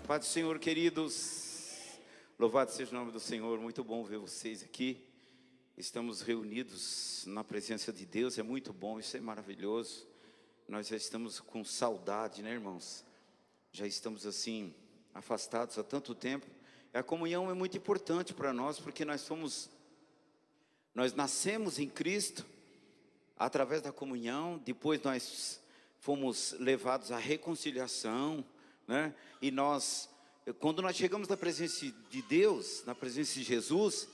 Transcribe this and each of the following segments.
Paz do Senhor, queridos. Louvado seja o nome do Senhor. Muito bom ver vocês aqui. Estamos reunidos na presença de Deus. É muito bom, isso é maravilhoso. Nós já estamos com saudade, né, irmãos? Já estamos assim, afastados há tanto tempo. A comunhão é muito importante para nós, porque nós nascemos em Cristo através da comunhão. Depois nós fomos levados à reconciliação, né? E quando nós chegamos na presença de Deus, na presença de Jesus,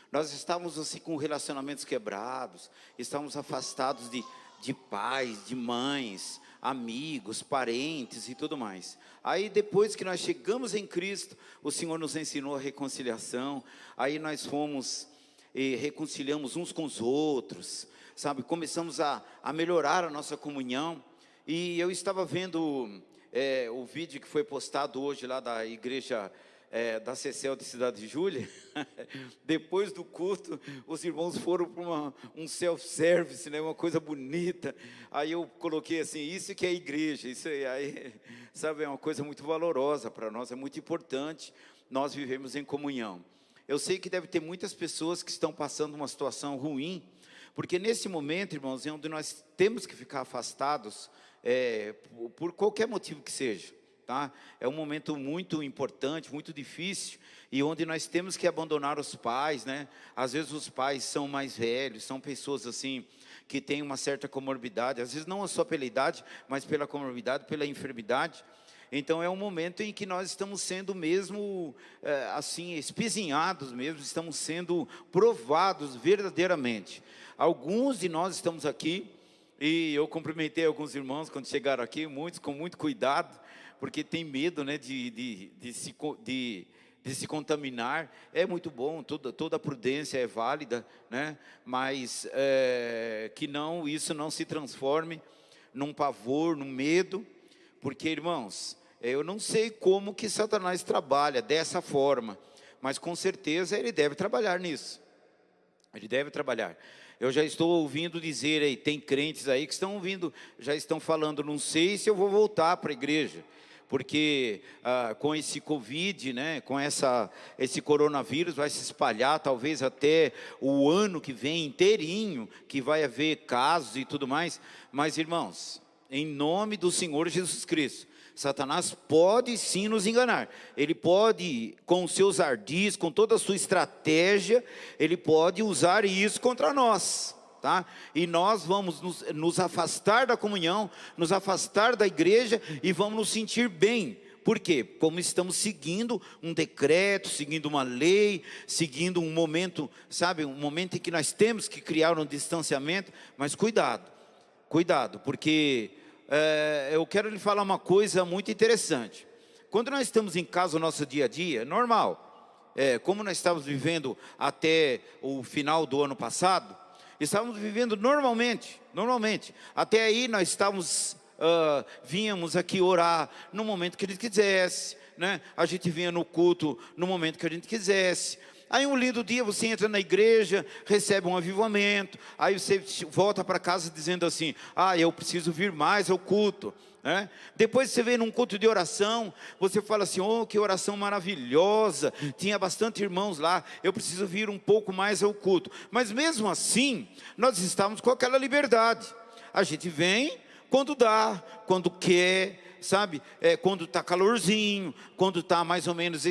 nós estávamos assim com relacionamentos quebrados, estávamos afastados de pais, de mães, amigos, parentes e tudo mais. Aí depois que nós chegamos em Cristo, o Senhor nos ensinou a reconciliação. Aí nós fomos e reconciliamos uns com os outros, sabe? Começamos a melhorar a nossa comunhão. E eu estava vendo o vídeo que foi postado hoje lá da igreja da CECEL de Cidade de Júlia. Depois do culto, os irmãos foram para um self-service, né, uma coisa bonita. Aí eu coloquei assim, isso que é igreja, isso aí, sabe, é uma coisa muito valorosa para nós, é muito importante nós vivemos em comunhão. Eu sei que deve ter muitas pessoas que estão passando uma situação ruim, porque nesse momento, irmãos, é onde nós temos que ficar afastados, por qualquer motivo que seja, tá? É um momento muito importante, muito difícil, e onde nós temos que abandonar os pais, né? Às vezes os pais são mais velhos, são pessoas assim, que têm uma certa comorbidade, às vezes não só pela idade, mas pela comorbidade, pela enfermidade. Então é um momento em que nós estamos sendo mesmo, assim, espezinhados mesmo, estamos sendo provados verdadeiramente. Alguns de nós estamos aqui, e eu cumprimentei alguns irmãos quando chegaram aqui, muitos com muito cuidado, porque tem medo, né, de se contaminar. É muito bom, toda a prudência é válida, né, mas que isso não se transforme num pavor, num medo, porque, irmãos, eu não sei como que Satanás trabalha dessa forma, mas com certeza ele deve trabalhar nisso, ele deve trabalhar. Eu já estou ouvindo dizer aí, tem crentes aí que estão ouvindo, já estão falando, não sei se eu vou voltar para a igreja, porque com esse Covid, né, com esse coronavírus vai se espalhar, talvez até o ano que vem inteirinho, que vai haver casos e tudo mais. Mas, irmãos, em nome do Senhor Jesus Cristo, Satanás pode sim nos enganar. Ele pode, com os seus ardis, com toda a sua estratégia, ele pode usar isso contra nós, tá? E nós vamos nos afastar da comunhão, nos afastar da igreja e vamos nos sentir bem. Por quê? Como estamos seguindo um decreto, seguindo uma lei, seguindo um momento, sabe, um momento em que nós temos que criar um distanciamento. Mas cuidado, porque eu quero lhe falar uma coisa muito interessante. Quando nós estamos em casa, o nosso dia a dia, é normal. Como nós estávamos vivendo até o final do ano passado, estávamos vivendo normalmente. Até aí nós estávamos, vínhamos aqui orar no momento que a gente quisesse, né? A gente vinha no culto no momento que a gente quisesse. Aí um lindo dia você entra na igreja, recebe um avivamento, aí você volta para casa dizendo assim, eu preciso vir mais ao culto, né? Depois você vem num culto de oração, você fala assim, oh, que oração maravilhosa, tinha bastante irmãos lá, eu preciso vir um pouco mais ao culto. Mas mesmo assim, nós estamos com aquela liberdade, a gente vem quando dá, quando quer, sabe, quando está calorzinho, quando está mais ou menos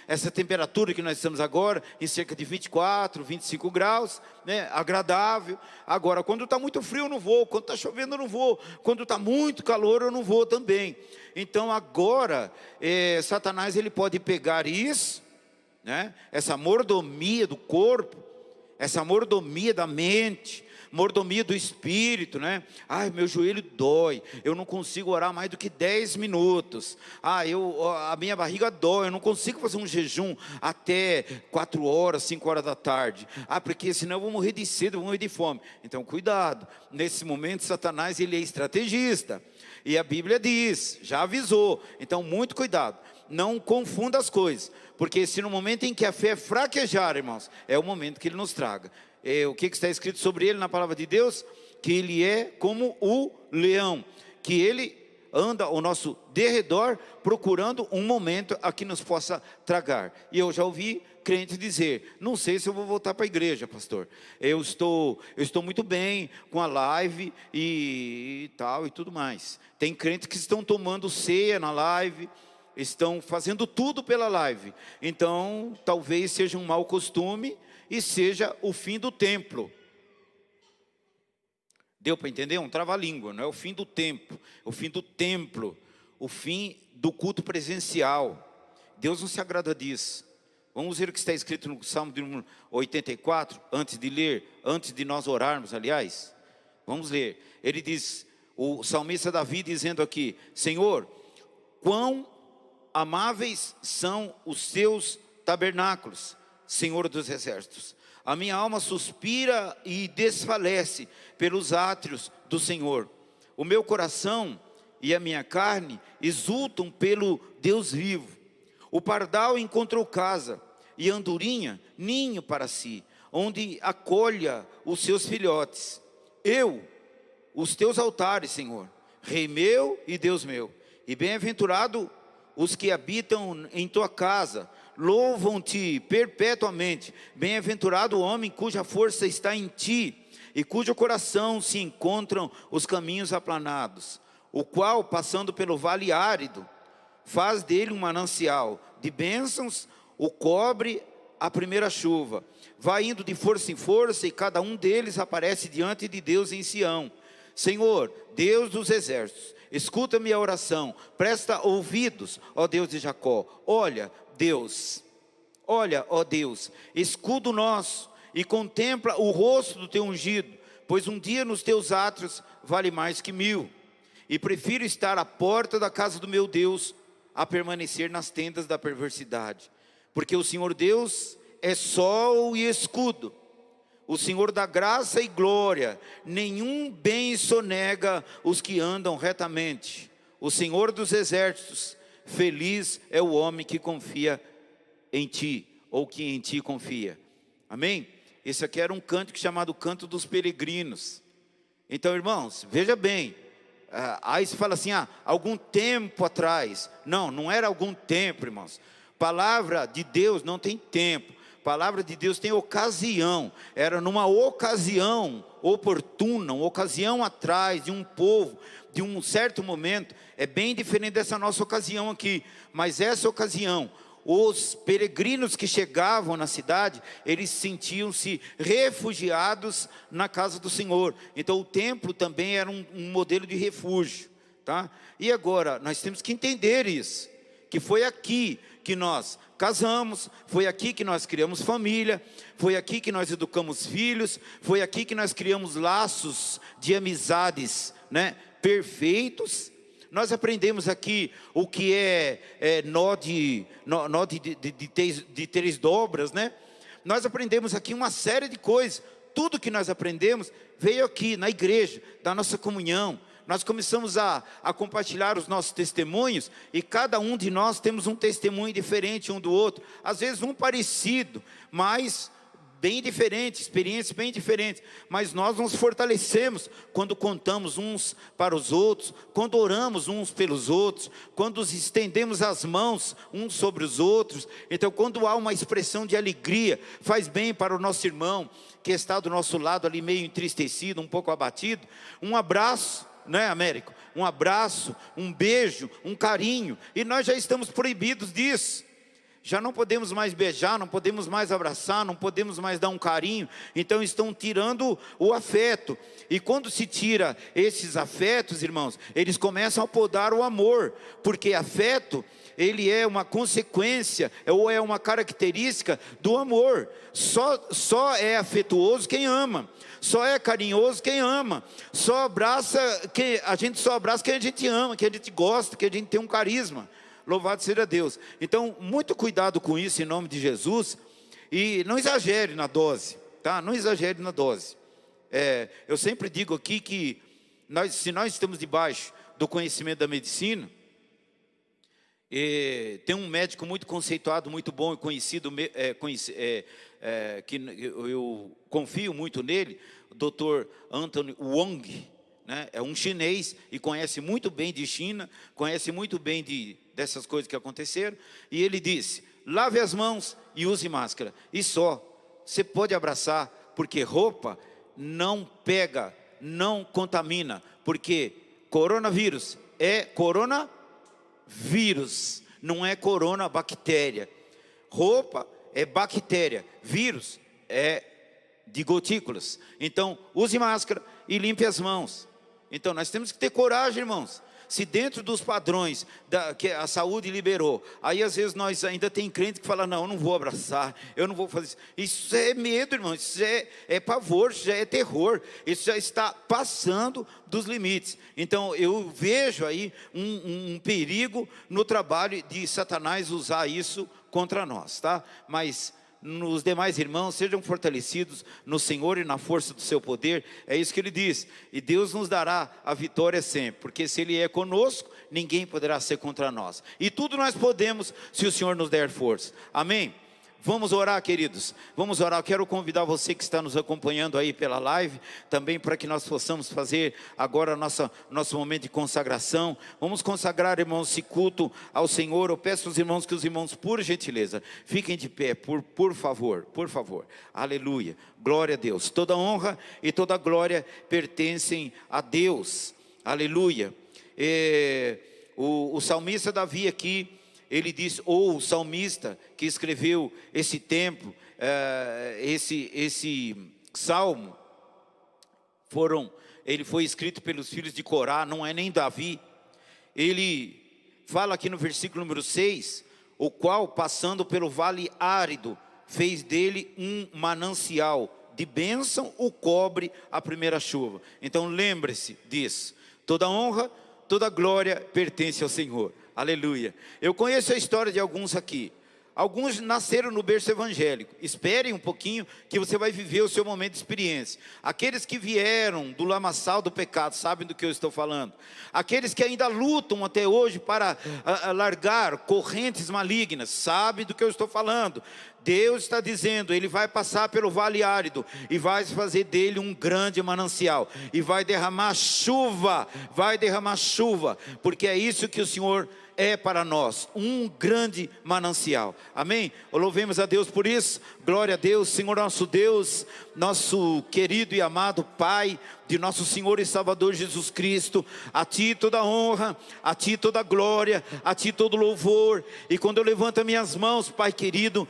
essa temperatura que nós estamos agora, em cerca de 24, 25 graus, né, agradável. Agora, quando está muito frio eu não vou, quando está chovendo eu não vou, quando está muito calor eu não vou também. Então agora, Satanás ele pode pegar isso, né, essa mordomia do corpo, essa mordomia da mente, mordomia do espírito, né? Meu joelho dói, eu não consigo orar mais do que 10 minutos. A minha barriga dói, eu não consigo fazer um jejum até 4 horas, 5 horas da tarde. Porque senão eu vou morrer de sede, eu vou morrer de fome. Então cuidado, nesse momento Satanás ele é estrategista. E a Bíblia diz, já avisou, então muito cuidado. Não confunda as coisas, porque se no momento em que a fé fraquejar, irmãos, é o momento que ele nos traga. O que está escrito sobre ele na palavra de Deus? Que ele é como o leão, que ele anda ao nosso derredor procurando um momento a que nos possa tragar. E eu já ouvi crente dizer: não sei se eu vou voltar para a igreja, pastor. Eu estou muito bem com a live e tal e tudo mais. Tem crentes que estão tomando ceia na live, estão fazendo tudo pela live. Então, talvez seja um mau costume e seja o fim do templo. Deu para entender? Um trava-língua, não é o fim do tempo, o fim do templo, o fim do culto presencial. Deus não se agrada disso. Vamos ver o que está escrito no Salmo de número 84, antes de ler, antes de nós orarmos, aliás. Vamos ler. Ele diz, o salmista Davi dizendo aqui: Senhor, quão amáveis são os teus tabernáculos, Senhor dos exércitos. A minha alma suspira e desfalece pelos átrios do Senhor. O meu coração e a minha carne exultam pelo Deus vivo. O pardal encontrou casa, e a andorinha ninho para si, onde acolha os seus filhotes. Eu, os teus altares, Senhor, Rei meu e Deus meu, e bem-aventurado os que habitam em tua casa, louvam-te perpetuamente. Bem-aventurado o homem cuja força está em ti, e cujo coração se encontram os caminhos aplanados, o qual, passando pelo vale árido, faz dele um manancial de bênçãos, o cobre a primeira chuva. Vai indo de força em força, e cada um deles aparece diante de Deus em Sião. Senhor, Deus dos exércitos, escuta-me a oração, presta ouvidos, ó Deus de Jacó. Olha, Deus, olha, ó Deus, escudo nosso, e contempla o rosto do teu ungido, pois um dia nos teus átrios vale mais que 1000. E prefiro estar à porta da casa do meu Deus, a permanecer nas tendas da perversidade. Porque o Senhor Deus é sol e escudo, o Senhor dá graça e glória, nenhum bem sonega os que andam retamente. O Senhor dos exércitos, feliz é o homem que confia em ti, ou que em ti confia. Amém? Esse aqui era um cântico chamado Canto dos Peregrinos. Então, irmãos, veja bem, aí se fala assim, algum tempo atrás. Não, não era algum tempo, irmãos. Palavra de Deus não tem tempo. Palavra de Deus tem ocasião. Era numa ocasião oportuna, uma ocasião atrás de um povo, de um certo momento. É bem diferente dessa nossa ocasião aqui. Mas essa ocasião, os peregrinos que chegavam na cidade, eles sentiam-se refugiados na casa do Senhor. Então o templo também era um modelo de refúgio, tá? E agora, nós temos que entender isso, que foi aqui que nós casamos, foi aqui que nós criamos família, foi aqui que nós educamos filhos, foi aqui que nós criamos laços de amizades, né, perfeitos. Nós aprendemos aqui o que é nó de três dobras, né? Nós aprendemos aqui uma série de coisas. Tudo que nós aprendemos veio aqui na igreja, da nossa comunhão. Nós começamos a compartilhar os nossos testemunhos, e cada um de nós temos um testemunho diferente um do outro. Às vezes um parecido, mas bem diferente, experiências bem diferentes, mas nós nos fortalecemos quando contamos uns para os outros, quando oramos uns pelos outros, quando estendemos as mãos uns sobre os outros. Então, quando há uma expressão de alegria, faz bem para o nosso irmão que está do nosso lado ali meio entristecido, um pouco abatido. Um abraço, né, Américo? Um abraço, um beijo, um carinho, e nós já estamos proibidos disso. Já não podemos mais beijar, não podemos mais abraçar, não podemos mais dar um carinho. Então estão tirando o afeto. E quando se tira esses afetos, irmãos, eles começam a podar o amor. Porque afeto, ele é uma consequência, ou é uma característica do amor. Só é afetuoso quem ama. Só é carinhoso quem ama. A gente só abraça quem a gente ama, quem a gente gosta, quem a gente tem um carisma. Louvado seja Deus. Então, muito cuidado com isso em nome de Jesus. E não exagere na dose, tá? Não exagere na dose. Eu sempre digo aqui que se nós estamos debaixo do conhecimento da medicina, tem um médico muito conceituado, muito bom e conhecido, que eu confio muito nele, o Dr. Anthony Wong, né? É um chinês e conhece muito bem de China, conhece muito bem dessas coisas que aconteceram. E ele disse: lave as mãos e use máscara. E só, você pode abraçar, porque roupa não pega, não contamina. Porque coronavírus é coronavírus, não é coronabactéria. Roupa é bactéria, vírus é de gotículas. Então, use máscara e limpe as mãos. Então, nós temos que ter coragem, irmãos. Se dentro dos padrões que a saúde liberou, aí às vezes nós ainda tem crente que fala: não, eu não vou abraçar, eu não vou fazer isso. Isso é medo, irmão, isso é pavor, isso já é terror, isso já está passando dos limites. Então eu vejo aí um perigo no trabalho de Satanás usar isso contra nós, tá? Mas nos demais irmãos, sejam fortalecidos no Senhor e na força do seu poder. É isso que ele diz. E Deus nos dará a vitória sempre, porque se Ele é conosco, ninguém poderá ser contra nós. E tudo nós podemos, se o Senhor nos der força. Amém? Vamos orar, queridos, vamos orar. Eu quero convidar você que está nos acompanhando aí pela live, também para que nós possamos fazer agora nosso momento de consagração. Vamos consagrar, irmãos, esse culto ao Senhor. Eu peço aos irmãos que os irmãos, por gentileza, fiquem de pé, por favor, aleluia, glória a Deus. Toda honra e toda glória pertencem a Deus, aleluia. O salmista Davi aqui, ele diz, ou o salmista que escreveu esse templo, esse salmo, ele foi escrito pelos filhos de Corá, não é nem Davi. Ele fala aqui no versículo número 6, o qual, passando pelo vale árido, fez dele um manancial de bênção, o cobre a primeira chuva. Então lembre-se disso, toda honra, toda glória pertence ao Senhor. Aleluia. Eu conheço a história de alguns aqui. Alguns nasceram no berço evangélico. Esperem um pouquinho que você vai viver o seu momento de experiência. Aqueles que vieram do lamaçal do pecado sabem do que eu estou falando. Aqueles que ainda lutam até hoje para largar correntes malignas sabem do que eu estou falando. Deus está dizendo, Ele vai passar pelo vale árido e vai fazer dele um grande manancial e vai derramar chuva, porque é isso que o Senhor é para nós, um grande manancial. Amém? Louvemos a Deus por isso. Glória a Deus. Senhor nosso Deus, nosso querido e amado Pai de nosso Senhor e Salvador Jesus Cristo, a Ti toda honra, a Ti toda glória, a Ti todo louvor. E quando eu levanto as minhas mãos, Pai querido,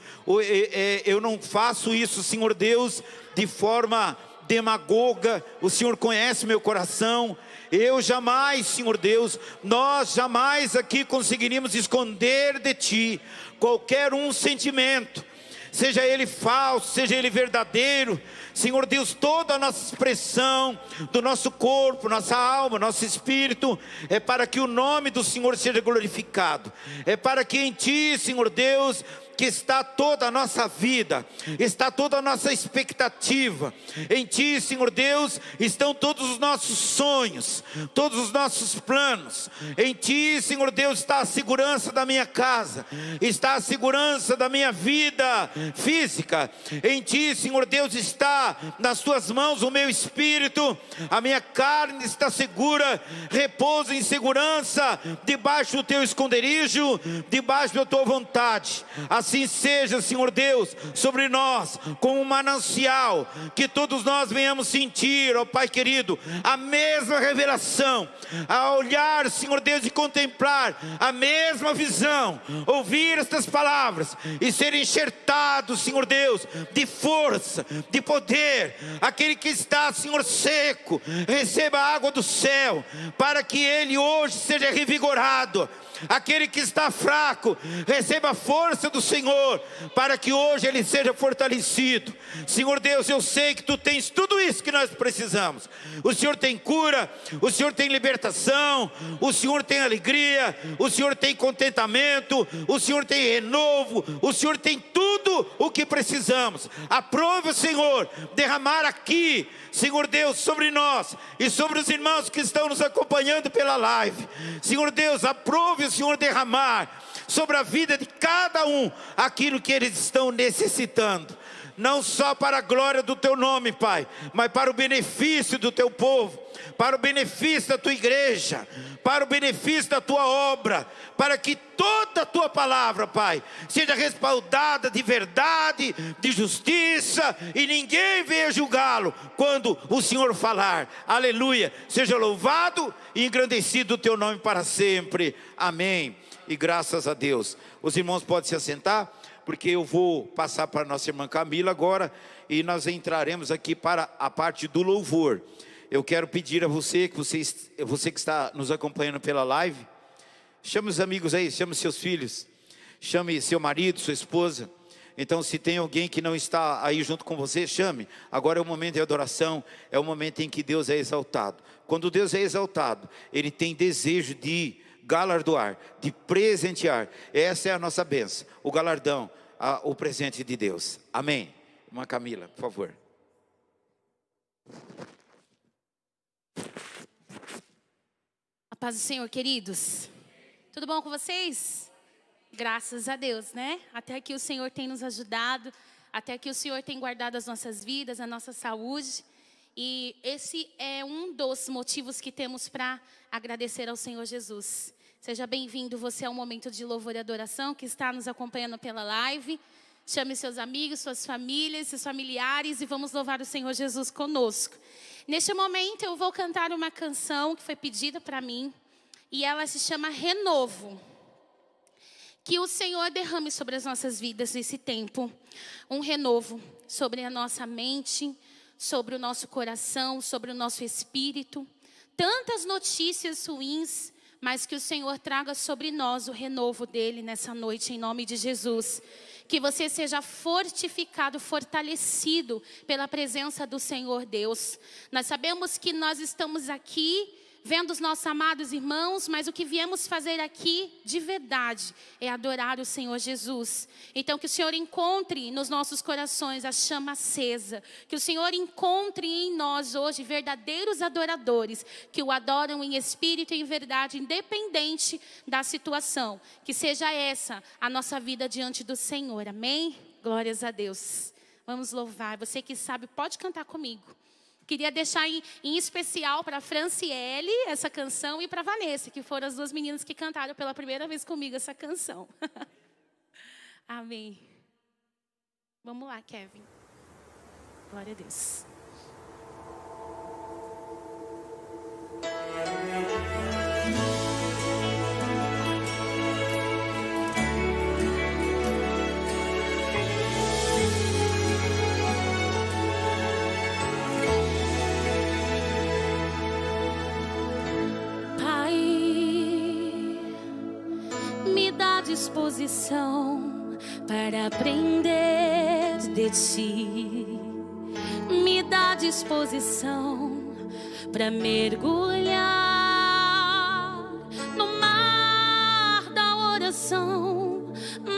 eu não faço isso, Senhor Deus, de forma demagoga. O Senhor conhece meu coração. Eu jamais, Senhor Deus, nós jamais aqui conseguiríamos esconder de Ti qualquer sentimento, seja ele falso, seja ele verdadeiro. Senhor Deus, toda a nossa expressão do nosso corpo, nossa alma, nosso espírito, é para que o nome do Senhor seja glorificado. É para que em Ti, Senhor Deus, que está toda a nossa vida, está toda a nossa expectativa. Em Ti, Senhor Deus, estão todos os nossos sonhos, todos os nossos planos. Em Ti, Senhor Deus, está a segurança da minha casa, está a segurança da minha vida física. Em Ti, Senhor Deus, está nas Tuas mãos o meu espírito, a minha carne está segura, repouso em segurança, debaixo do Teu esconderijo, debaixo da Tua vontade. Assim seja, Senhor Deus, sobre nós, como um manancial, que todos nós venhamos sentir, ó Pai querido, a mesma revelação, a olhar, Senhor Deus, e contemplar a mesma visão, ouvir estas palavras e ser enxertados, Senhor Deus, de força, de poder. Aquele que está, Senhor, seco, receba a água do céu, para que ele hoje seja revigorado. Aquele que está fraco, receba a força do Senhor, para que hoje ele seja fortalecido. Senhor Deus, eu sei que Tu tens tudo isso que nós precisamos. O Senhor tem cura, o Senhor tem libertação, o Senhor tem alegria, o Senhor tem contentamento, o Senhor tem renovo, o Senhor tem tudo o que precisamos. Aprove, Senhor, derramar aqui, Senhor Deus, sobre nós e sobre os irmãos que estão nos acompanhando pela live. Senhor Deus, aprove o Senhor derramar sobre a vida de cada um aquilo que eles estão necessitando, não só para a glória do Teu nome, Pai, mas para o benefício do Teu povo, para o benefício da tua igreja, para o benefício da tua obra, para que toda a tua palavra, Pai, seja respaldada de verdade, de justiça, e ninguém venha julgá-lo quando o Senhor falar. Aleluia, seja louvado e engrandecido o teu nome para sempre. Amém. E graças a Deus. Os irmãos podem se assentar, porque eu vou passar para a nossa irmã Camila agora, e nós entraremos aqui para a parte do louvor. Eu quero pedir a você que está nos acompanhando pela live, chame os amigos aí, chame seus filhos, chame seu marido, sua esposa. Então, se tem alguém que não está aí junto com você, chame. Agora é o momento de adoração, é o momento em que Deus é exaltado. Quando Deus é exaltado, Ele tem desejo de galardoar, de presentear. Essa é a nossa bênção, o galardão, o presente de Deus. Amém. Irmã Camila, por favor. A paz do Senhor, queridos. Tudo bom com vocês? Graças a Deus, né? Até aqui o Senhor tem nos ajudado, até aqui o Senhor tem guardado as nossas vidas, a nossa saúde. E esse é um dos motivos que temos para agradecer ao Senhor Jesus. Seja bem-vindo você ao momento de louvor e adoração que está nos acompanhando pela live. Chame seus amigos, suas famílias, seus familiares e vamos louvar o Senhor Jesus conosco. Neste momento eu vou cantar uma canção que foi pedida para mim e ela se chama Renovo. Que o Senhor derrame sobre as nossas vidas nesse tempo um renovo sobre a nossa mente, sobre o nosso coração, sobre o nosso espírito. Tantas notícias ruins, mas que o Senhor traga sobre nós o renovo dele nessa noite, em nome de Jesus. Que você seja fortificado, fortalecido pela presença do Senhor Deus. Nós sabemos que nós estamos aqui vendo os nossos amados irmãos, mas o que viemos fazer aqui de verdade é adorar o Senhor Jesus. Então que o Senhor encontre nos nossos corações a chama acesa, que o Senhor encontre em nós hoje verdadeiros adoradores, que o adoram em espírito e em verdade, independente da situação. Que seja essa a nossa vida diante do Senhor, amém? Glórias a Deus. Vamos louvar, você que sabe pode cantar comigo. Queria deixar em especial para a Franciele essa canção e para a Vanessa, que foram as duas meninas que cantaram pela primeira vez comigo essa canção. Amém. Vamos lá, Kevin. Glória a Deus. Disposição para aprender de ti, me dá disposição para mergulhar no mar da oração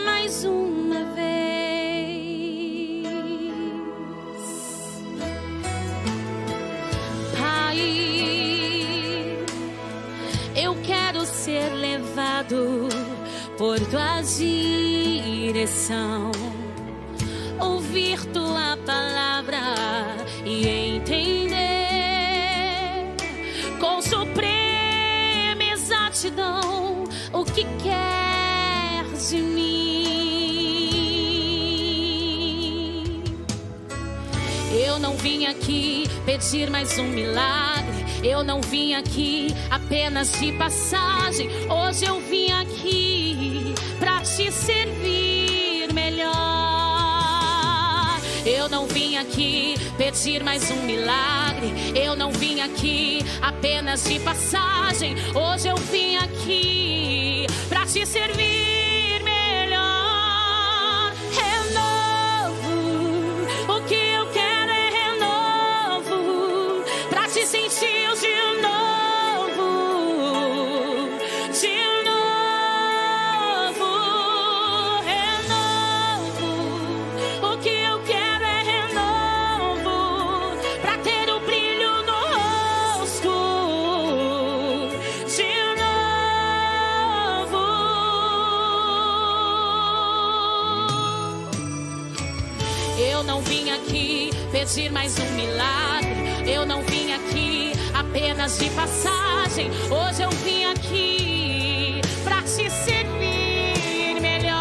mais uma vez. Pai, eu quero ser levado por tua direção, ouvir tua palavra e entender com suprema exatidão o que quer de mim. Eu não vim aqui pedir mais um milagre, eu não vim aqui apenas de passagem. Hoje eu vim aqui pra te servir melhor. Eu não vim aqui pedir mais um milagre, eu não vim aqui apenas de passagem. Hoje eu vim aqui pra te servir melhor. Renovo, o que eu quero é renovo, pra te sentir de novo, de novo. Renovo, o que eu quero é renovo, pra ter o brilho no rosto, de novo. Eu não vim aqui pedir mais um milagre, eu não vim aqui apenas de passagem. Hoje eu vim aqui pra te servir melhor.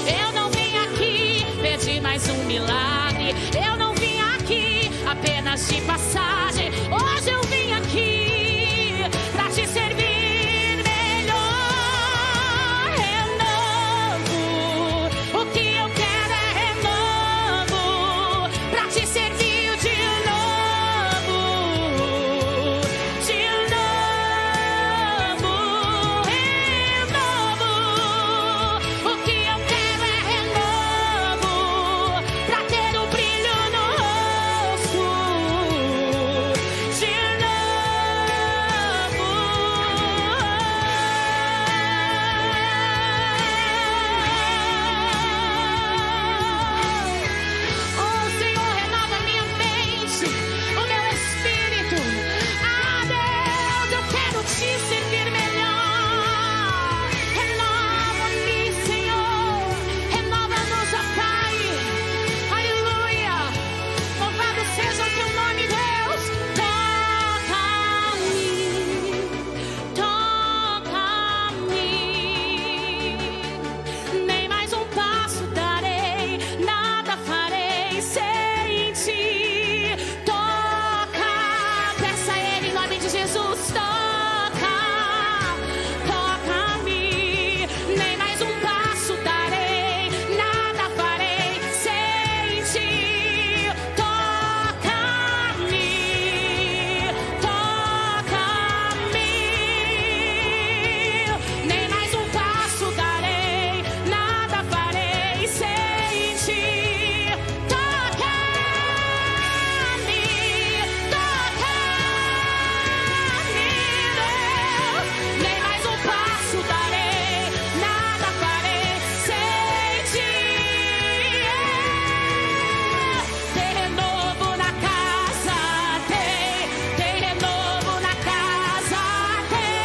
Eu não vim aqui pedir mais um milagre. Eu não vim aqui apenas de passagem. Hoje eu vim aqui pra te servir melhor. Renovo, o que eu quero é renovo, pra te servir de novo, de novo, renovo. O que eu quero é renovo, pra ter o brilho no rosto, de novo. Oh, Senhor, renova minha mente, o meu espírito. Ah, Deus, eu quero te servir melhor. Renova-me, Senhor. Renova-nos, ó Pai. Aleluia. Louvado seja o teu nome, Deus. Toca-me, toca-me. Nem mais um passo darei, nada farei sem ti. Toca, peça a Ele em nome de Jesus. Toca, toca-me. Nem mais um passo darei, nada farei sem ti. Toca-me, toca-me. Nem mais um passo darei, nada farei sem ti. Toca-me, toca-me, Deus. Nem mais um passo darei, nada farei sem ti. Tem renovo na casa, tem renovo na casa, tem.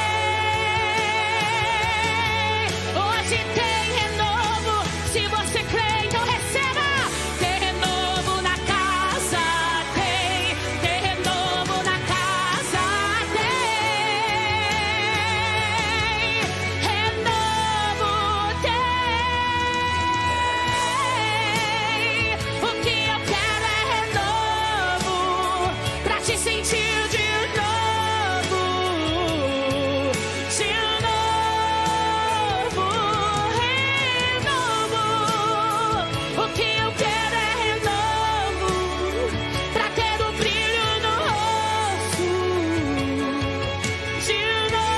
Hoje tem renovo, se você crê, então receba. Tem renovo na casa, tem renovo na casa, tem renovo, tem. O que eu quero é renovo, pra te sentir de novo, de novo, renovo. O que eu quero é renovo, pra ter o brilho no rosto, de novo.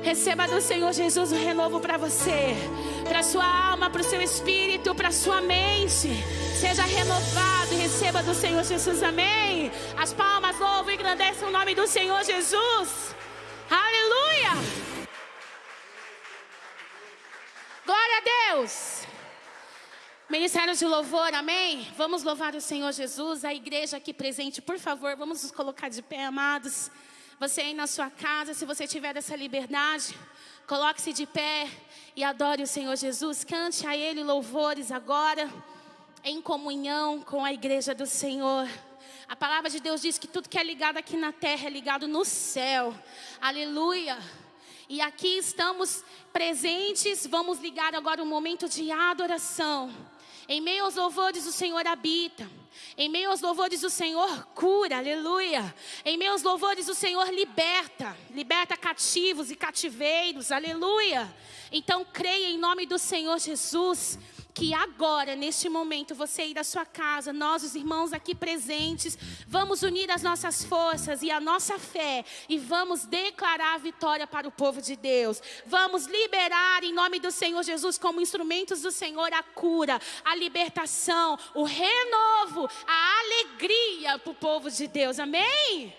Receba do Senhor Jesus o renovo para você, para sua alma, para o seu espírito, para sua mente. Seja renovado e receba do Senhor Jesus, amém. As palmas louvam e engrandecem o nome do Senhor Jesus. Aleluia. Glória a Deus. Ministério de louvor, amém? Vamos louvar o Senhor Jesus. A igreja aqui presente, por favor, vamos nos colocar de pé, amados. Você aí na sua casa, se você tiver essa liberdade, coloque-se de pé e adore o Senhor Jesus. Cante a Ele louvores agora, em comunhão com a igreja do Senhor. A palavra de Deus diz que tudo que é ligado aqui na terra é ligado no céu. Aleluia. E aqui estamos presentes, vamos ligar agora um momento de adoração. Em meio aos louvores o Senhor habita. Em meio aos louvores o Senhor cura, aleluia. Em meio aos louvores o Senhor liberta. Liberta cativos e cativeiros, aleluia. Então creia em nome do Senhor Jesus, que agora, neste momento, você aí da sua casa, nós os irmãos aqui presentes, vamos unir as nossas forças e a nossa fé e vamos declarar a vitória para o povo de Deus. Vamos liberar em nome do Senhor Jesus, como instrumentos do Senhor, a cura, a libertação, o renovo, a alegria para o povo de Deus, amém?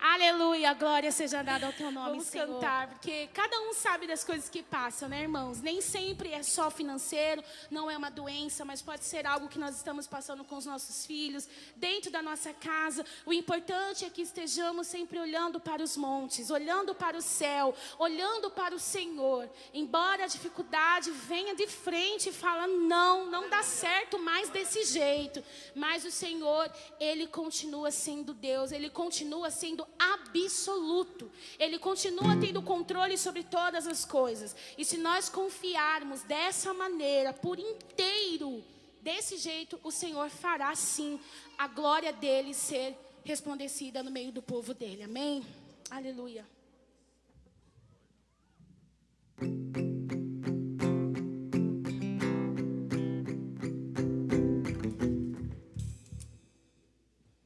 Aleluia, glória seja dada ao teu nome, Vamos Senhor. cantar, porque cada um sabe das coisas que passam, né, irmãos? Nem sempre é só financeiro, não é uma doença, mas pode ser algo que nós estamos passando com os nossos filhos, dentro da nossa casa. O importante é que estejamos sempre olhando para os montes, olhando para o céu, olhando para o Senhor. Embora a dificuldade venha de frente e fala, não dá certo mais desse jeito. Mas o Senhor, Ele continua sendo Deus, Ele continua sendo absoluto. Ele continua tendo controle sobre todas as coisas. E se nós confiarmos dessa maneira, por inteiro, desse jeito, o Senhor fará sim a glória dele ser resplandecida no meio do povo dele. Amém? Aleluia.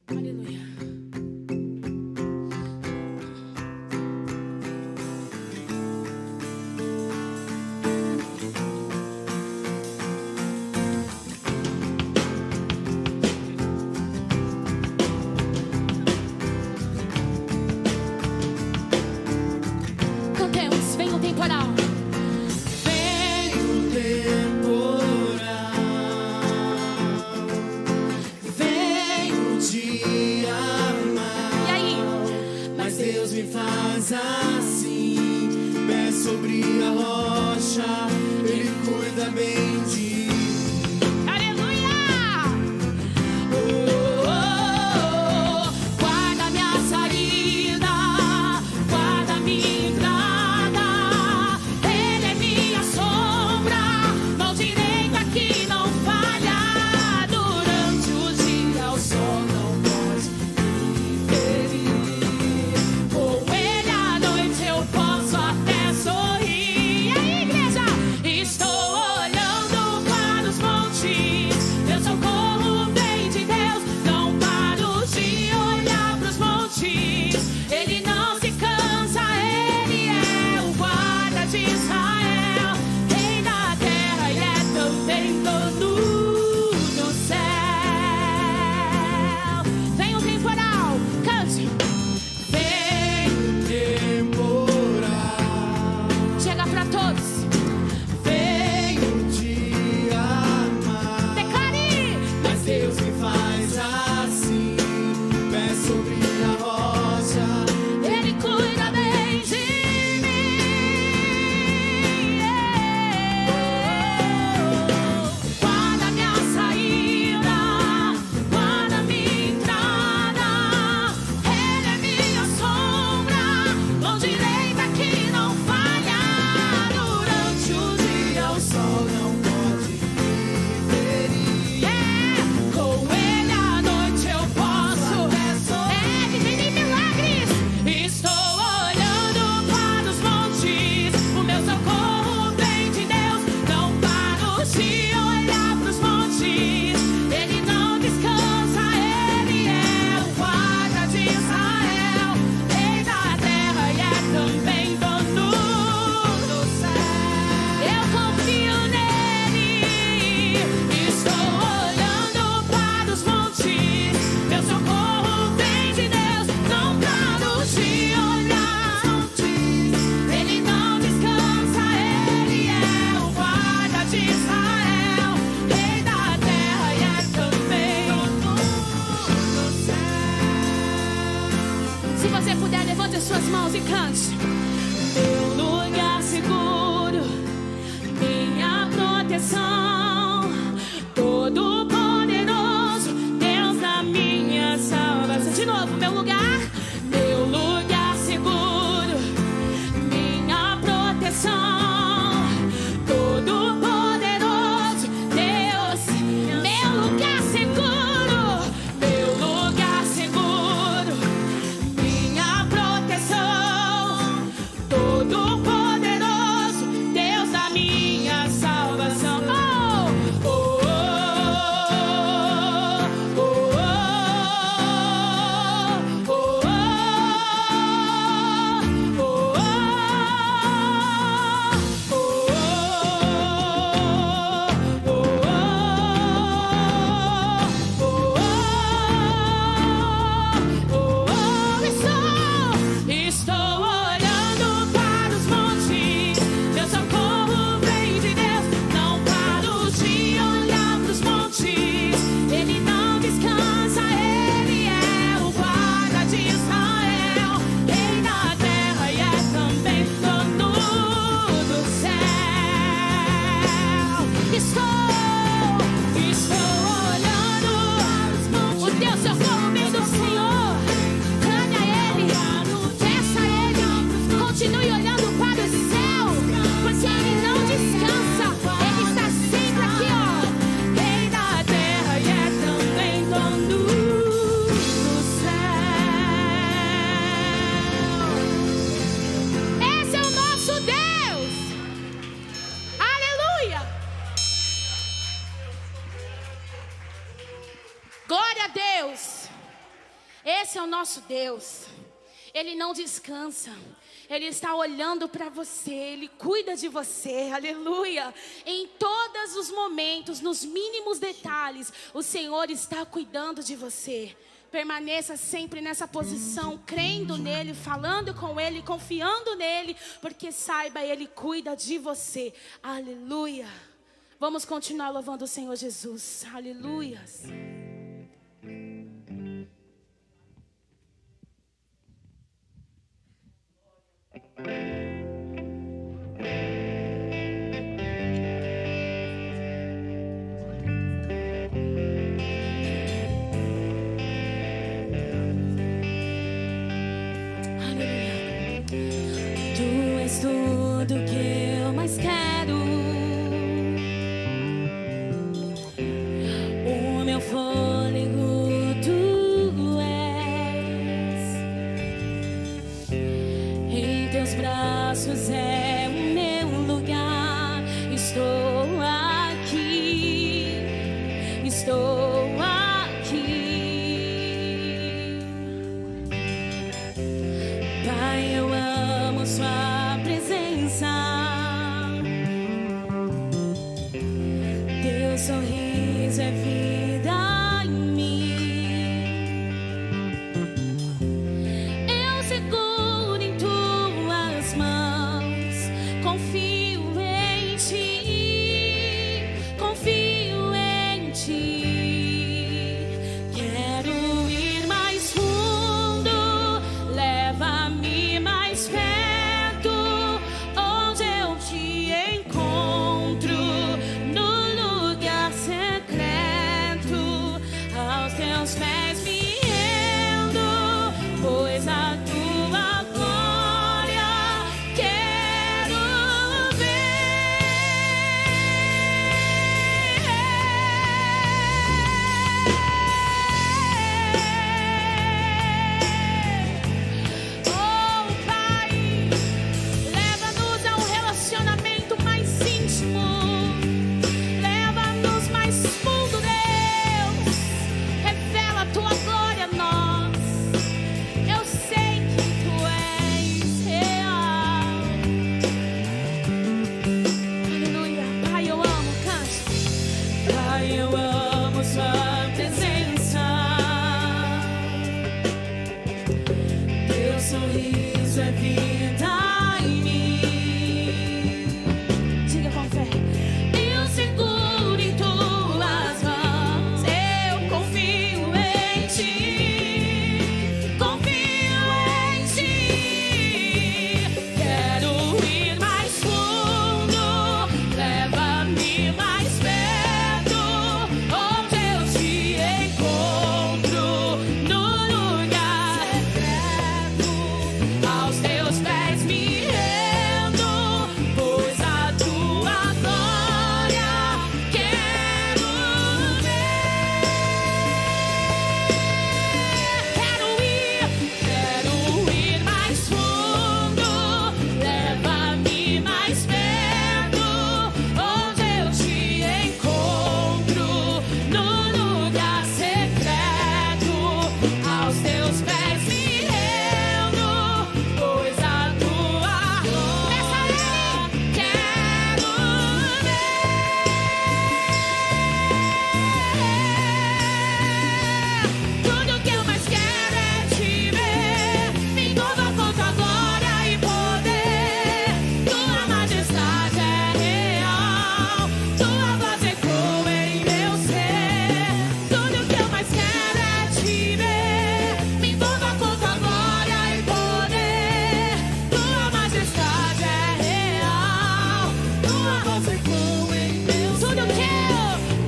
Aleluia. Cantemos, vem o temporal. Vem o temporal, vem o dia E aí? mau, mas Deus me faz assim, pé sobre a rocha, Ele cuida bem de mim. Aleluia! Guarda minha saída, guarda minha entrada, Ele é minha sombra, mão direita que não falha. Durante o dia o sol não pode me ferir, com Ele à noite eu posso até sorrir. E aí, igreja? Estou olhando para os montes, eu socorro vem de Deus, não paro de olhar para os montes. Ele não se cansa, Ele é o guarda de Israel, rei da terra e é também dono do céu. Vem o temporal, cante. Vem o temporal, Chega pra todos. vem o dia mau, Declare. mas Deus me faz assim, pé sobre a rocha, Ele cuida bem de mim. guarda minha saída, guarda minha entrada, Ele é minha sombra, mão direita que não falha. Esse é o nosso Deus. Ele não descansa. Ele está olhando para você. Ele cuida de você. Aleluia. Em todos os momentos, nos mínimos detalhes, o Senhor está cuidando de você. Permaneça sempre nessa posição, crendo nele, falando com ele, confiando nele, porque saiba, ele cuida de você. Aleluia. Vamos continuar louvando o Senhor Jesus. Aleluias. Tu és tudo que eu mais quero. O meu fôlego tu és. Em teus braços é o meu lugar. Estou aqui. Estou aqui. Pai, eu amo sua presença. Teu sorriso é vida em mim. Eu seguro em tuas mãos. Confio em ti. Confio em ti. Quero ir mais fundo. Leva-me mais perto, onde eu te encontro, no lugar secreto, aos teus pés me rendo, pois a tua glória quero ver. Oh, Pai, leva-nos a um relacionamento mais íntimo. Leva-nos mais fundo, Deus. Revela a tua glória a nós. Eu sei que tu és real. Aleluia. Pai, eu amo, cante. Pai, eu amo sua presença. Teu sorriso é vida em mim. Diga com fé. Eu seguro em tuas mãos. Eu confio em ti. Confio em ti. Quero ir mais fundo. Leva-me mais perto, onde eu te encontro, no lugar secreto, aos teus pés me rendo, pois a tua glória quero ver. Quero ir mais fundo, leva-me mais perto, onde eu te encontro, no lugar secreto, aos teus pés me rendo, pois a tua glória quero ver. Tudo que eu mais quero é te ver. Me envolva com tua glória e poder. Tua majestade é real. Tua voz ecoa em meu ser. Tudo que eu mais quero é te ver. Me envolva com tua glória e poder. Tua majestade é real. Tua voz ecoa em meu ser.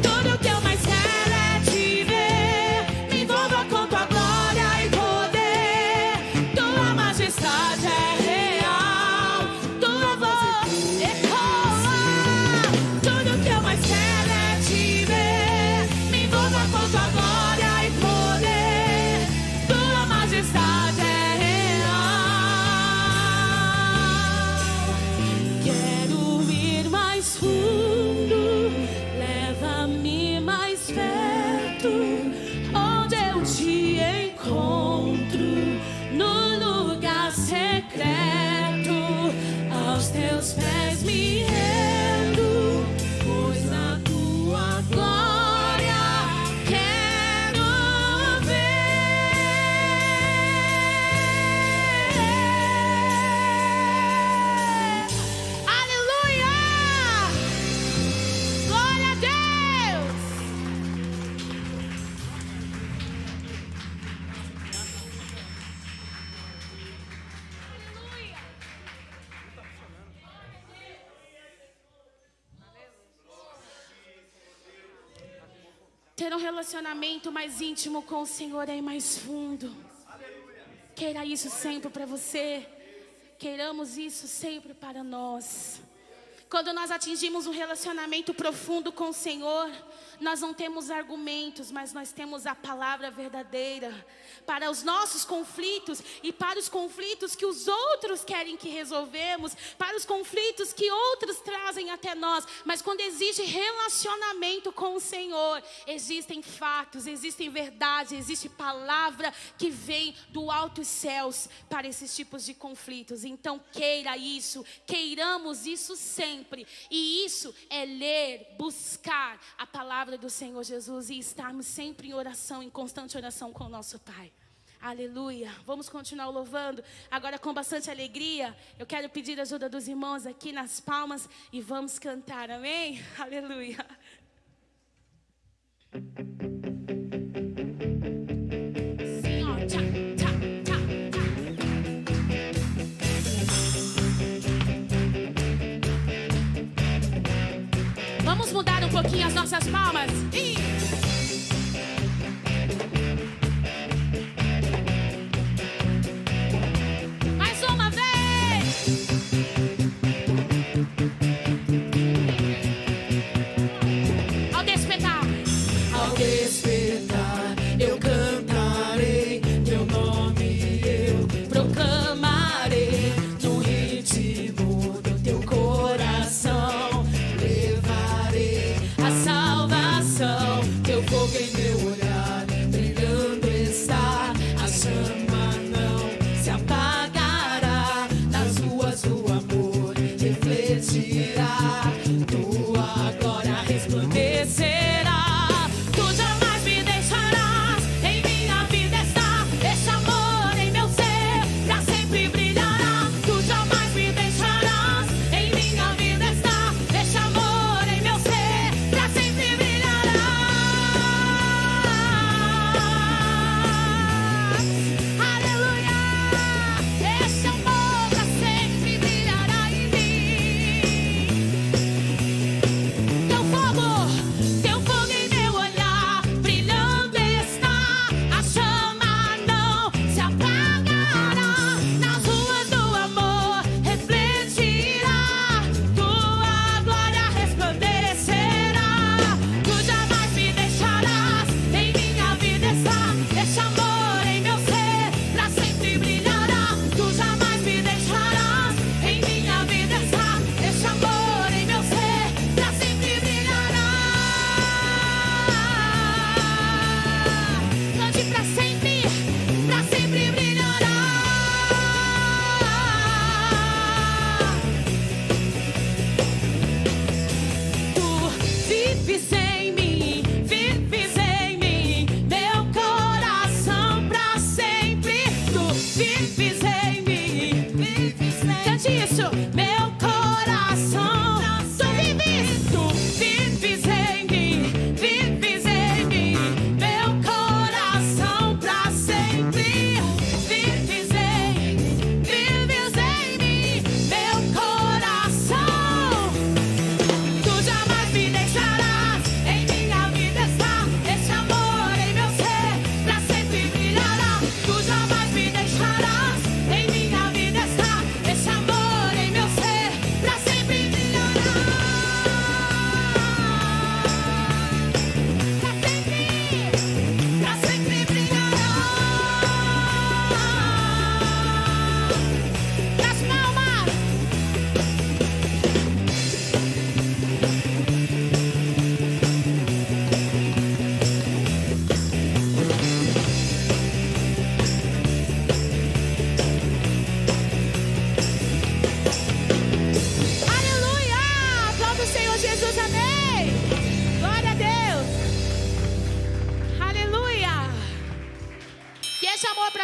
Tudo que eu mais quero é te ver. Me envolva com tua glória e poder. Tua majestade é real. Tua voz ecoa. Tudo que eu mais quero é te ver. Me envolva com tua glória e poder. Tua majestade é real. Quero ir mais fundo. Leva-me mais perto, onde eu te encontro. Aos teus pés me rendo, pois na tua glória quero ver. Aleluia! Glória a Deus! Ter um relacionamento mais íntimo com o Senhor é mais fundo. Queira isso sempre para você. Queiramos isso sempre para nós. Quando nós atingimos um relacionamento profundo com o Senhor, nós não temos argumentos, mas nós temos a palavra verdadeira para os nossos conflitos e para os conflitos que os outros querem que resolvemos, para os conflitos que outros trazem até nós. Mas quando existe relacionamento com o Senhor, existem fatos, existem verdades, existe palavra que vem do altos céus para esses tipos de conflitos. Então queira isso, queiramos isso sempre. E isso é ler, buscar a palavra do Senhor Jesus e estarmos sempre em oração, em constante oração com o nosso Pai. Aleluia. Vamos continuar louvando agora com bastante alegria. Eu quero pedir a ajuda dos irmãos aqui nas palmas e vamos cantar, amém? Aleluia. Sim, ó, tchá, tchá, tchá, tchá. Vamos mudar um pouquinho as nossas palmas. Mais uma vez. Ao despertar. Ao despertar, eu cantarei teu nome, eu proclamarei no ritmo do teu coração. Levarei a salvação, teu fogo em meu olhar, brilhando está. A chama não se apagará, nas ruas do amor refletirá. Tua glória resplandecerá. Tu jamais me deixarás, em minha vida está esse amor em meu ser, pra sempre brilhará. Tu jamais me deixarás, em minha vida está esse amor em meu ser, pra sempre brilhará. Aleluia! Esse amor pra sempre brilhará em mim. Teu fogo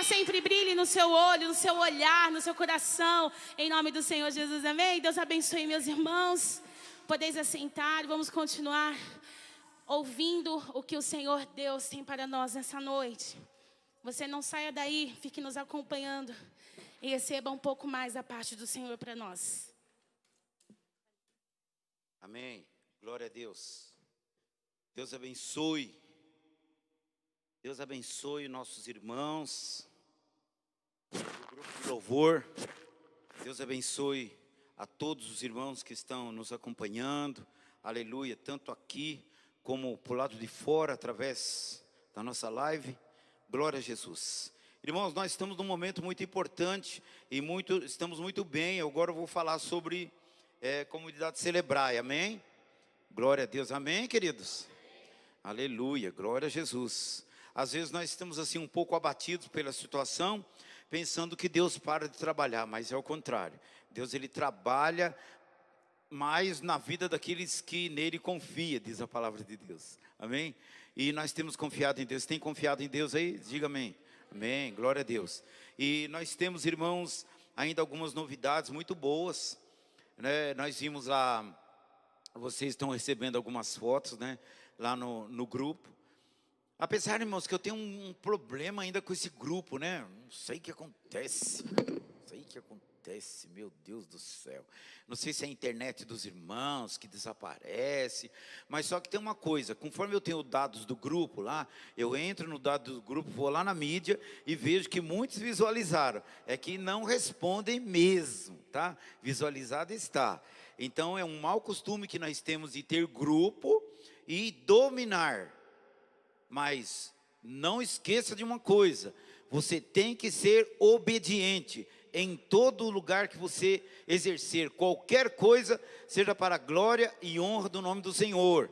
graça sempre brilhe no seu olho, no seu olhar, no seu coração. Em nome do Senhor Jesus, amém? Deus abençoe meus irmãos. Podeis assentar, vamos continuar ouvindo o que o Senhor Deus tem para nós nessa noite. Você não saia daí, fique nos acompanhando e receba um pouco mais da parte do Senhor para nós. Amém. Glória a Deus. Deus abençoe. Deus abençoe nossos irmãos do grupo de louvor. Deus abençoe a todos os irmãos que estão nos acompanhando. Aleluia. Tanto aqui como por lado de fora, através da nossa live. Glória a Jesus. Irmãos, nós estamos num momento muito importante e estamos muito bem. Agora eu vou falar sobre comunidade Celebrai, amém? Glória a Deus, amém, queridos? Aleluia, glória a Jesus. Às vezes nós estamos assim um pouco abatidos pela situação, pensando que Deus para de trabalhar, mas é o contrário. Deus, ele trabalha mais na vida daqueles que nele confiam, diz a palavra de Deus, amém? E nós temos confiado em Deus. Tem confiado em Deus aí? Diga amém. Amém, glória a Deus. E nós temos, irmãos, ainda algumas novidades muito boas, né? Nós vimos lá, vocês estão recebendo algumas fotos, né? Lá no grupo. Apesar, irmãos, que eu tenho um problema ainda com esse grupo, né? Não sei o que acontece. Não sei o que acontece, meu Deus do céu. Não sei se é a internet dos irmãos que desaparece. Mas só que tem uma coisa. Conforme eu tenho dados do grupo lá, eu entro no dado do grupo, vou lá na mídia e vejo que muitos visualizaram. É que não respondem mesmo, tá? Visualizado está. Então, é um mau costume que nós temos de ter grupo e dominar. Mas não esqueça de uma coisa, você tem que ser obediente em todo lugar que você exercer qualquer coisa, seja para a glória e honra do nome do Senhor.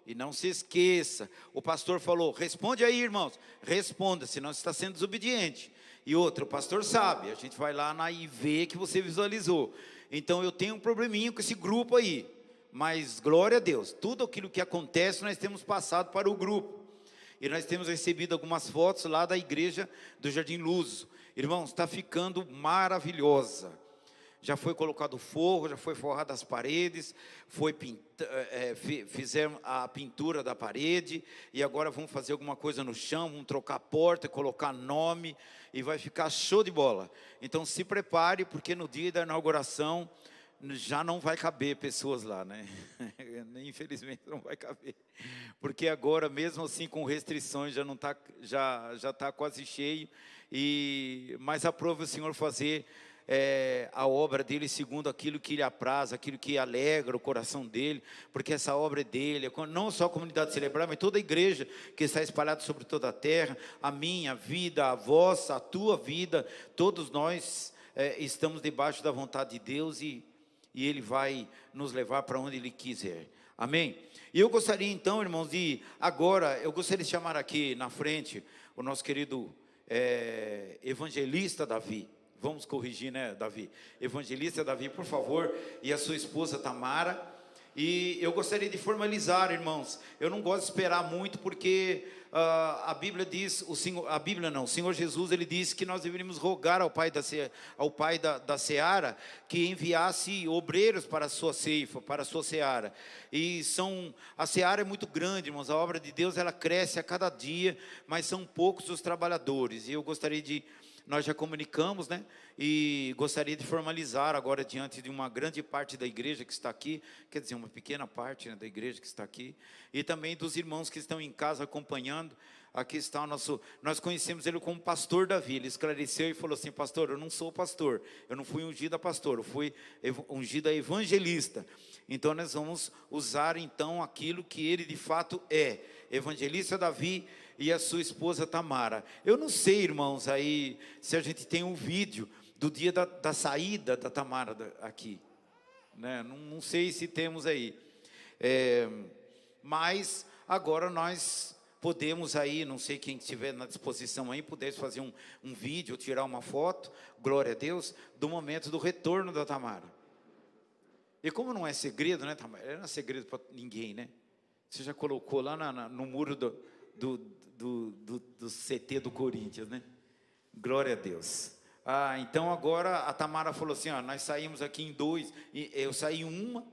E não se esqueça, o pastor falou, responde aí, irmãos, responda, senão você está sendo desobediente. E outra, o pastor sabe, a gente vai lá e vê que você visualizou. Então eu tenho um probleminha com esse grupo aí, mas glória a Deus, tudo aquilo que acontece nós temos passado para o grupo. E nós temos recebido algumas fotos lá da igreja do Jardim Luso. Irmãos, está ficando maravilhosa. Já foi colocado forro, já foi forrado as paredes, fizemos a pintura da parede, e agora vamos fazer alguma coisa no chão, vamos trocar a porta, colocar nome, e vai ficar show de bola. Então se prepare, porque no dia da inauguração já não vai caber pessoas lá, né? Infelizmente não vai caber, porque agora mesmo assim com restrições já não tá, já está quase cheio, mas aprove o Senhor fazer a obra dele segundo aquilo que lhe apraz, aquilo que alegra o coração dele, porque essa obra é dele, não só a comunidade Celebrai, mas toda a igreja que está espalhada sobre toda a terra, a minha vida, a vossa, a tua vida, todos nós estamos debaixo da vontade de Deus e Ele vai nos levar para onde Ele quiser, amém? E eu gostaria então, irmãos, eu gostaria de chamar aqui na frente o nosso querido evangelista Davi. Vamos corrigir, né, Davi? Evangelista Davi, por favor, e a sua esposa Tamara. E eu gostaria de formalizar, irmãos. Eu não gosto de esperar muito, porque a Bíblia diz, o Senhor Jesus, ele disse que nós deveríamos rogar ao Pai da Seara que enviasse obreiros para a sua ceifa, para a sua seara. E a seara é muito grande, irmãos. A obra de Deus, ela cresce a cada dia, mas são poucos os trabalhadores. E eu gostaria nós já comunicamos, né? E gostaria de formalizar agora diante de uma grande parte da igreja que está aqui, quer dizer, uma pequena parte, né, da igreja que está aqui, e também dos irmãos que estão em casa acompanhando. Aqui está nós conhecemos ele como pastor Davi. Ele esclareceu e falou assim: pastor, eu não sou pastor, eu não fui ungido a pastor, eu fui ungido a evangelista. Então nós vamos usar então aquilo que ele de fato é, evangelista Davi e a sua esposa Tamara. Eu não sei, irmãos, aí se a gente tem um vídeo do dia da saída da Tamara aqui, né? Não sei se temos aí, mas agora nós podemos aí, não sei quem estiver na disposição aí, pudesse fazer um vídeo, tirar uma foto, glória a Deus, do momento do retorno da Tamara. E como não é segredo, né, Tamara? Não é segredo para ninguém, né? Você já colocou lá no muro do CT do Corinthians, né? Glória a Deus. Então agora a Tamara falou assim, ó, nós saímos aqui em dois, eu saí uma,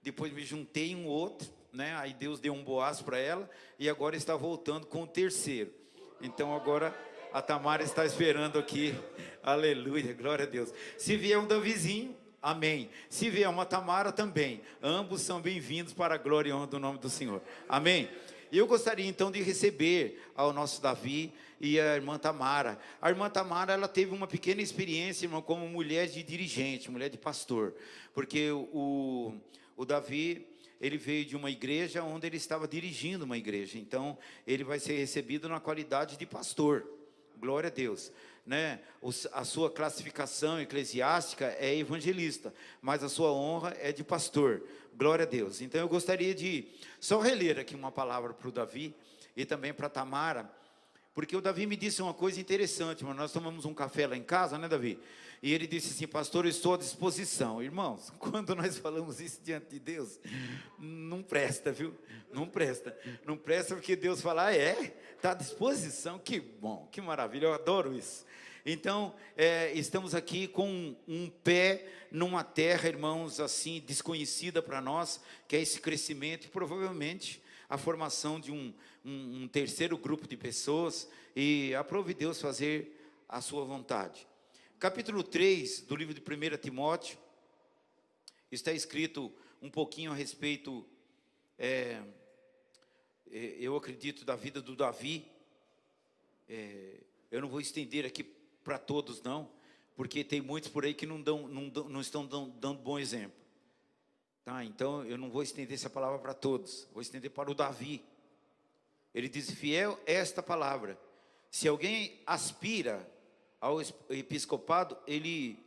depois me juntei em outro, né? Aí Deus deu um Boaz para ela e agora está voltando com o terceiro. Então agora a Tamara está esperando aqui. Aleluia, glória a Deus. Se vier um Davizinho, amém. Se vier uma Tamara também, ambos são bem-vindos para a glória e honra do nome do Senhor. Amém. E eu gostaria então de receber ao nosso Davi e a irmã Tamara. A irmã Tamara, ela teve uma pequena experiência, irmão, como mulher de dirigente, mulher de pastor. Porque o Davi, ele veio de uma igreja onde ele estava dirigindo uma igreja. Então, ele vai ser recebido na qualidade de pastor. Glória a Deus. Né? A sua classificação eclesiástica é evangelista, mas a sua honra é de pastor. Glória a Deus. Então eu gostaria de só reler aqui uma palavra para o Davi e também para a Tamara, porque o Davi me disse uma coisa interessante, mas nós tomamos um café lá em casa, né, Davi? E ele disse assim, pastor, eu estou à disposição. Irmãos, quando nós falamos isso diante de Deus, não presta, viu? Não presta. Não presta porque Deus fala, está à disposição. Que bom, que maravilha, eu adoro isso. Então, estamos aqui com um pé numa terra, irmãos, assim, desconhecida para nós, que é esse crescimento e provavelmente a formação de um terceiro grupo de pessoas, e aprove Deus fazer a sua vontade. Capítulo 3 do livro de 1 Timóteo, está escrito um pouquinho a respeito, eu acredito, da vida do Davi. Eu não vou estender aqui para todos não, porque tem muitos por aí que não estão dando bom exemplo. Tá? Então eu não vou estender essa palavra para todos, vou estender para o Davi. Ele diz, fiel é esta palavra, se alguém aspira ao episcopado, ele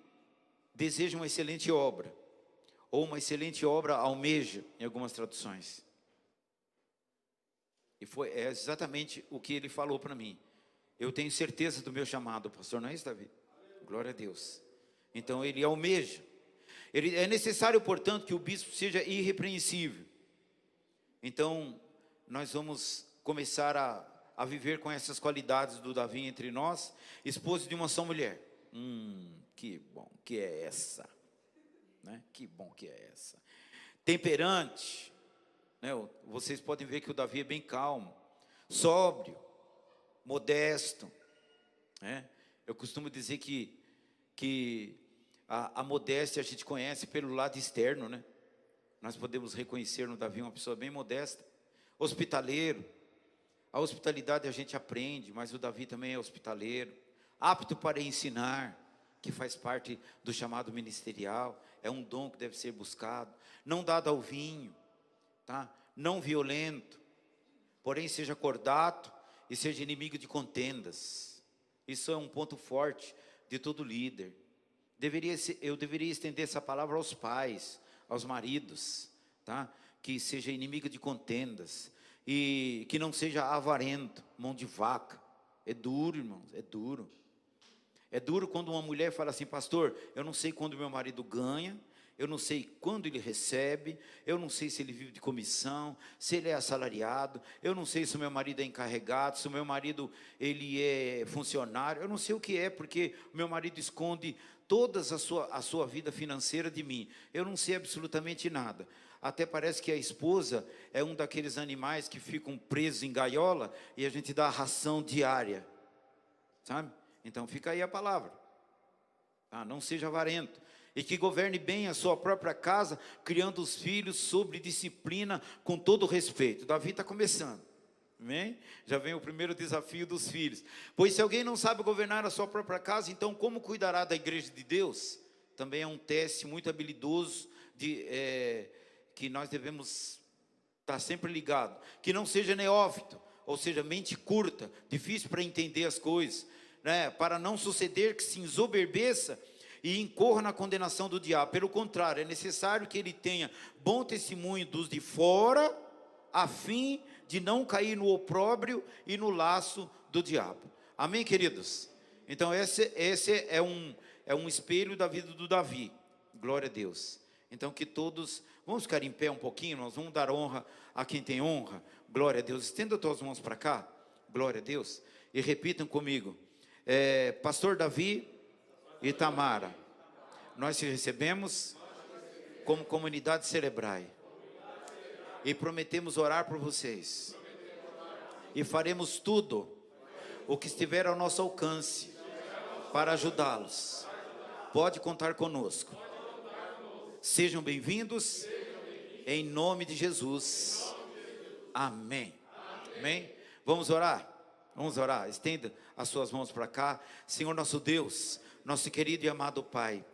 deseja uma excelente obra, ou uma excelente obra almeja, em algumas traduções. E é exatamente o que ele falou para mim. Eu tenho certeza do meu chamado, pastor, não é isso, Davi? Glória a Deus. Então ele almeja. É necessário, portanto, que o bispo seja irrepreensível. Então, nós vamos começar a viver com essas qualidades do Davi entre nós, esposo de uma só mulher. Que bom que é essa, né? Que bom que é essa. Temperante, né? Vocês podem ver que o Davi é bem calmo, sóbrio, modesto, né? Eu costumo dizer que a modéstia a gente conhece pelo lado externo, né? Nós podemos reconhecer no Davi uma pessoa bem modesta, hospitaleiro. A hospitalidade a gente aprende, mas o Davi também é hospitaleiro, apto para ensinar, que faz parte do chamado ministerial, é um dom que deve ser buscado, não dado ao vinho, tá? Não violento, porém seja cordato e seja inimigo de contendas. Isso é um ponto forte de todo líder. Eu deveria estender essa palavra aos pais, aos maridos, tá? Que seja inimigo de contendas e que não seja avarento, mão de vaca. É duro, irmãos, é duro. É duro quando uma mulher fala assim, pastor, eu não sei quando meu marido ganha, eu não sei quando ele recebe, eu não sei se ele vive de comissão, se ele é assalariado, eu não sei se o meu marido é encarregado, se o meu marido ele é funcionário, eu não sei o que é, porque o meu marido esconde toda a sua vida financeira de mim, eu não sei absolutamente nada. Até parece que a esposa é um daqueles animais que ficam presos em gaiola e a gente dá a ração diária, sabe? Então fica aí a palavra, não seja avarento, e que governe bem a sua própria casa, criando os filhos sobre disciplina, com todo respeito. Davi está começando, amém? Já vem o primeiro desafio dos filhos. Pois se alguém não sabe governar a sua própria casa, então como cuidará da igreja de Deus? Também é um teste muito habilidoso, que nós devemos estar sempre ligado. Que não seja neófito, ou seja, mente curta, difícil para entender as coisas, né? Para não suceder que se ensoberbeça e incorra na condenação do diabo. Pelo contrário, é necessário que ele tenha bom testemunho dos de fora, a fim de não cair no opróbrio e no laço do diabo. Amém, queridos? Então esse é um espelho da vida do Davi. Glória a Deus. Então que todos, vamos ficar em pé um pouquinho, nós vamos dar honra a quem tem honra. Glória a Deus. Estenda as tuas mãos para cá. Glória a Deus. E repitam comigo. Pastor Davi e Tamara, nós te recebemos como comunidade Celebrai e prometemos orar por vocês e faremos tudo o que estiver ao nosso alcance para ajudá-los. Pode contar conosco. Sejam bem-vindos em nome de Jesus. Amém. Amém. Vamos orar? Vamos orar. Estenda as suas mãos para cá. Senhor nosso Deus, nosso querido e amado Pai,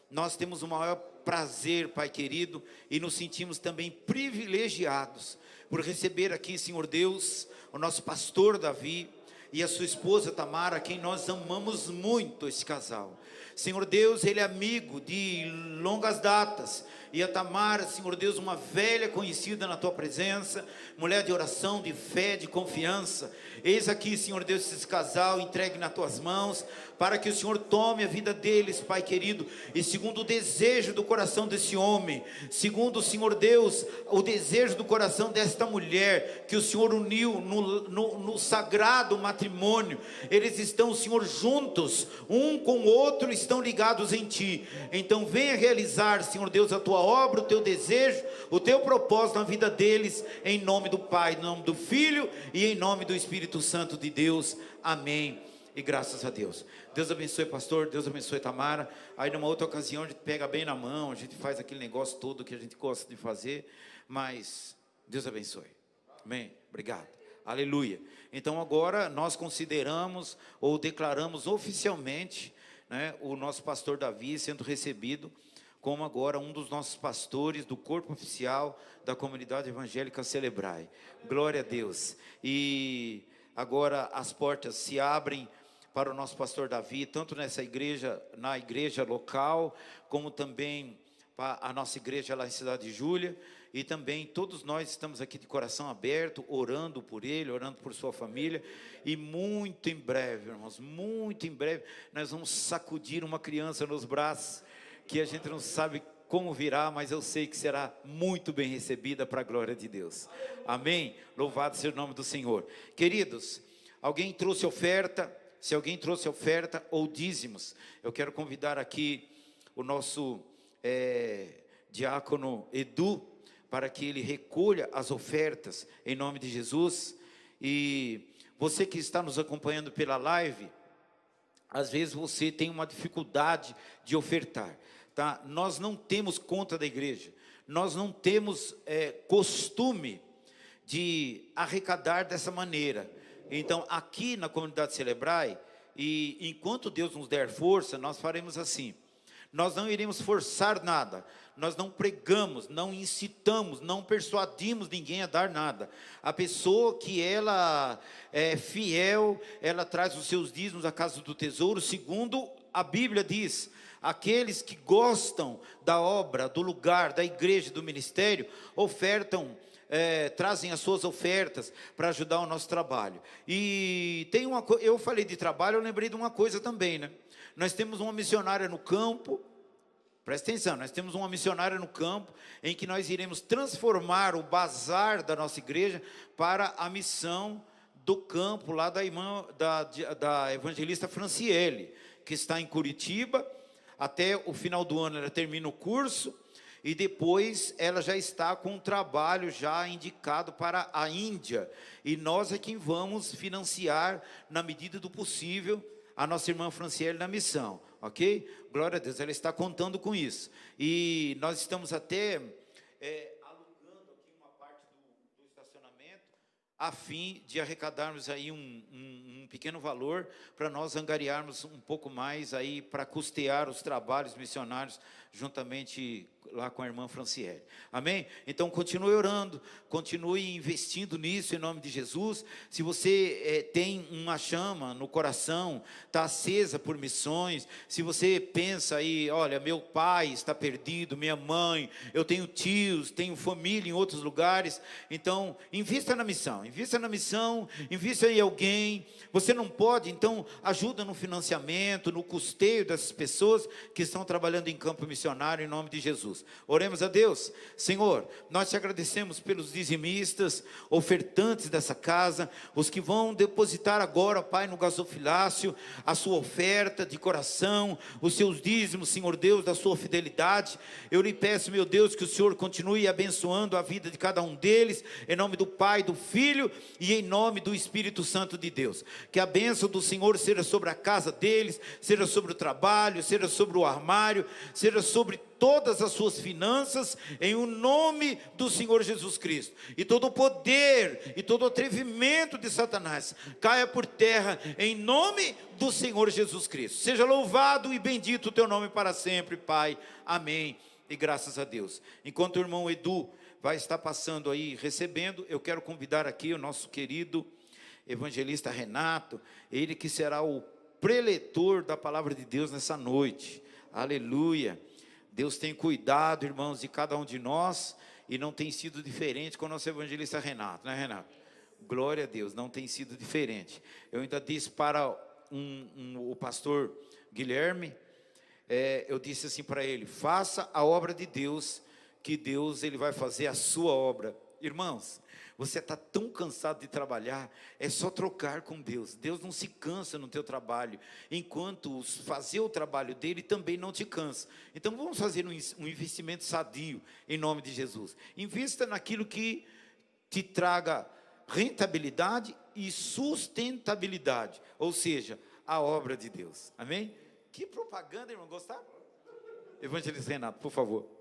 nós temos o maior prazer, Pai querido, e nos sentimos também privilegiados por receber aqui, Senhor Deus, o nosso pastor Davi e a sua esposa Tamara, a quem nós amamos muito, esse casal. Senhor Deus, ele é amigo de longas datas, e a Tamara, Senhor Deus, uma velha conhecida na tua presença, mulher de oração, de fé, de confiança. Eis aqui, Senhor Deus, esse casal entregue nas tuas mãos, para que o Senhor tome a vida deles, Pai querido, e segundo o desejo do coração desse homem, segundo, Senhor Deus, o desejo do coração desta mulher, que o Senhor uniu no sagrado matrimônio, eles estão, Senhor, juntos, um com o outro, estão ligados em Ti. Então venha realizar, Senhor Deus, a Tua obra, o Teu desejo, o Teu propósito na vida deles, em nome do Pai, em nome do Filho e em nome do Espírito Santo de Deus. Amém. E graças a Deus. Deus abençoe, pastor. Deus abençoe, Tamara. Aí numa outra ocasião a gente pega bem na mão, a gente faz aquele negócio todo que a gente gosta de fazer, mas Deus abençoe. Amém. Obrigado. Aleluia. Então agora nós consideramos ou declaramos oficialmente, né, o nosso pastor Davi sendo recebido como agora um dos nossos pastores do corpo oficial da comunidade evangélica Celebrai. Glória a Deus. E agora as portas se abrem para o nosso pastor Davi, tanto nessa igreja, na igreja local, como também para a nossa igreja lá em Cidade de Júlia. E também todos nós estamos aqui de coração aberto, orando por ele, orando por sua família. E muito em breve, irmãos, muito em breve, nós vamos sacudir uma criança nos braços, que a gente não sabe como virá, mas eu sei que será muito bem recebida para a glória de Deus. Amém? Louvado seja o nome do Senhor. Queridos, alguém trouxe oferta? Se alguém trouxe oferta ou dízimos, eu quero convidar aqui o nosso diácono Edu, para que ele recolha as ofertas em nome de Jesus. E você que está nos acompanhando pela live, às vezes você tem uma dificuldade de ofertar, tá? Nós não temos conta da igreja, nós não temos costume de arrecadar dessa maneira. Então aqui na comunidade Celebrai, e enquanto Deus nos der força, nós faremos assim. Nós não iremos forçar nada, nós não pregamos, não incitamos, não persuadimos ninguém a dar nada. A pessoa que ela é fiel, ela traz os seus dízimos à casa do tesouro, segundo a Bíblia diz. Aqueles que gostam da obra, do lugar, da igreja, do ministério, ofertam, trazem as suas ofertas para ajudar o nosso trabalho. E tem uma coisa, eu falei de trabalho, eu lembrei de uma coisa também, né? Nós temos uma missionária no campo, presta atenção, nós temos uma missionária no campo, em que nós iremos transformar o bazar da nossa igreja para a missão do campo, lá da irmã, da evangelista Franciele, que está em Curitiba. Até o final do ano ela termina o curso, e depois ela já está com um trabalho já indicado para a Índia, e nós é quem vamos financiar, na medida do possível, a nossa irmã Franciele na missão, ok? Glória a Deus, ela está contando com isso. E nós estamos até alugando aqui uma parte do estacionamento, a fim de arrecadarmos aí um pequeno valor, para nós angariarmos um pouco mais aí, para custear os trabalhos missionários, juntamente lá com a irmã Franciele. Amém? Então continue orando, continue investindo nisso em nome de Jesus. Se você tem uma chama no coração, está acesa por missões, se você pensa aí, olha, meu pai está perdido, minha mãe, eu tenho tios, tenho família em outros lugares, então invista na missão, invista em alguém. Você não pode, então ajuda no financiamento, no custeio dessas pessoas que estão trabalhando em campo missionário. missionário em nome de Jesus. Oremos a Deus. Senhor, nós te agradecemos pelos dizimistas, ofertantes dessa casa, os que vão depositar agora, Pai, no gasofilácio, a sua oferta de coração, os seus dízimos, Senhor Deus, da sua fidelidade. Eu lhe peço, meu Deus, que o Senhor continue abençoando a vida de cada um deles, em nome do Pai, do Filho e em nome do Espírito Santo de Deus. Que a bênção do Senhor seja sobre a casa deles, seja sobre o trabalho, seja sobre o armário, seja sobre todas as suas finanças, em o nome do Senhor Jesus Cristo. E todo o poder e todo o atrevimento de Satanás caia por terra, em nome do Senhor Jesus Cristo. Seja louvado e bendito o teu nome para sempre, Pai. Amém. E graças a Deus. Enquanto o irmão Edu vai estar passando aí, recebendo, eu quero convidar aqui o nosso querido evangelista Renato, ele que será o preletor da palavra de Deus nessa noite. Aleluia. Deus tem cuidado, irmãos, de cada um de nós, e não tem sido diferente com o nosso evangelista Renato, né, Renato? Glória a Deus, não tem sido diferente. Eu ainda disse para o pastor Guilherme, eu disse assim para ele: faça a obra de Deus, que Deus ele vai fazer a sua obra. Irmãos, você está tão cansado de trabalhar, é só trocar com Deus. Deus não se cansa no teu trabalho, enquanto fazer o trabalho dele também não te cansa. Então vamos fazer um investimento sadio, em nome de Jesus. Invista naquilo que te traga rentabilidade e sustentabilidade, ou seja, a obra de Deus. Amém? Que propaganda, irmão, gostaram? Evangelista Renato, por favor.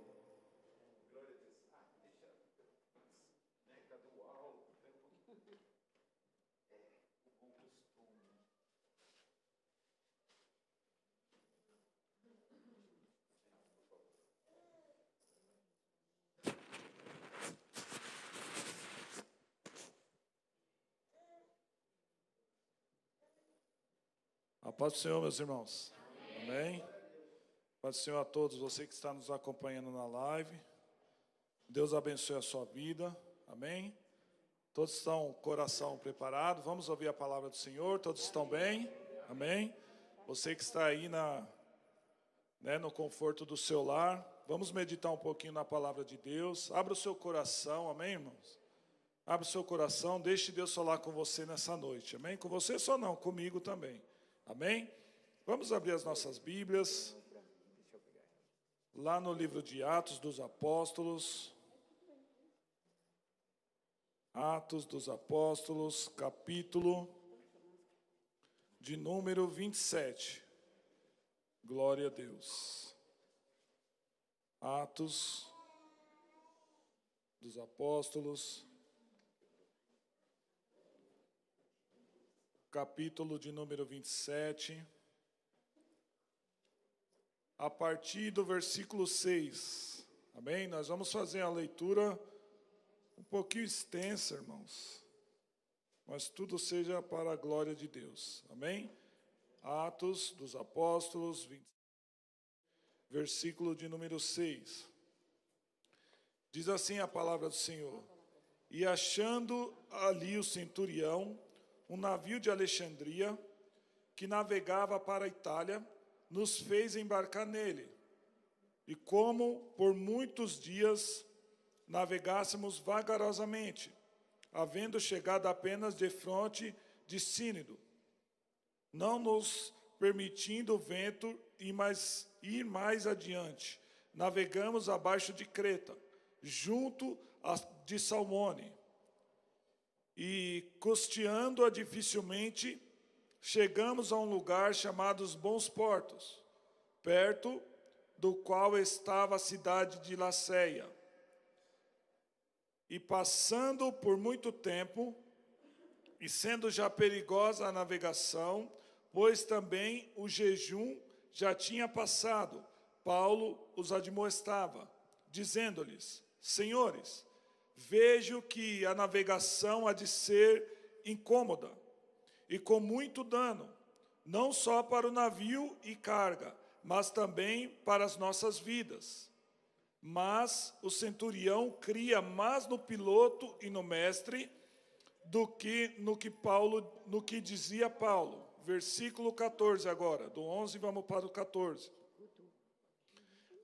A paz do Senhor, meus irmãos. Amém. Paz do Senhor a todos, você que está nos acompanhando na live. Deus abençoe a sua vida. Amém. Todos estão com o coração preparado. Vamos ouvir a palavra do Senhor. Todos estão bem? Amém. Você que está aí no conforto do seu lar, vamos meditar um pouquinho na palavra de Deus. Abra o seu coração, amém, irmãos? Abra o seu coração, deixe Deus falar com você nessa noite, amém? Com você só não, comigo também. Amém? Vamos abrir as nossas Bíblias, lá no livro de Atos dos Apóstolos. Atos dos Apóstolos, capítulo de número 27. Glória a Deus. Atos dos Apóstolos, capítulo de número 27, a partir do versículo 6, amém? Nós vamos fazer a leitura um pouquinho extensa, irmãos, mas tudo seja para a glória de Deus, amém? Atos dos Apóstolos, versículo de número 6, diz assim a palavra do Senhor: e achando ali o centurião, um navio de Alexandria, que navegava para a Itália, nos fez embarcar nele. E como por muitos dias navegássemos vagarosamente, havendo chegado apenas defronte de Cínido, não nos permitindo o vento ir mais adiante, navegamos abaixo de Creta, junto de Salmone, e costeando-a dificilmente, chegamos a um lugar chamado os Bons Portos, perto do qual estava a cidade de Laceia. E passando por muito tempo, e sendo já perigosa a navegação, pois também o jejum já tinha passado, Paulo os admoestava, dizendo-lhes: senhores, vejo que a navegação há de ser incômoda e com muito dano, não só para o navio e carga, mas também para as nossas vidas. Mas o centurião cria mais no piloto e no mestre do que no que dizia Paulo. Versículo 14 agora, do 11 vamos para o 14.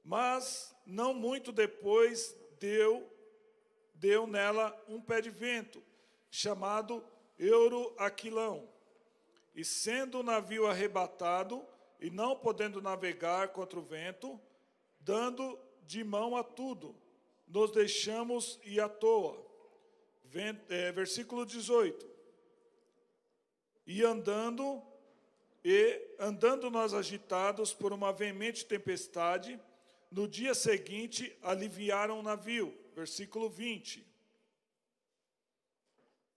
Mas, não muito depois, deu nela um pé de vento, chamado Euroaquilão. E sendo o navio arrebatado, e não podendo navegar contra o vento, dando de mão a tudo, nos deixamos ir à toa. Versículo 18. E andando nós agitados por uma veemente tempestade, no dia seguinte aliviaram o navio. Versículo 20.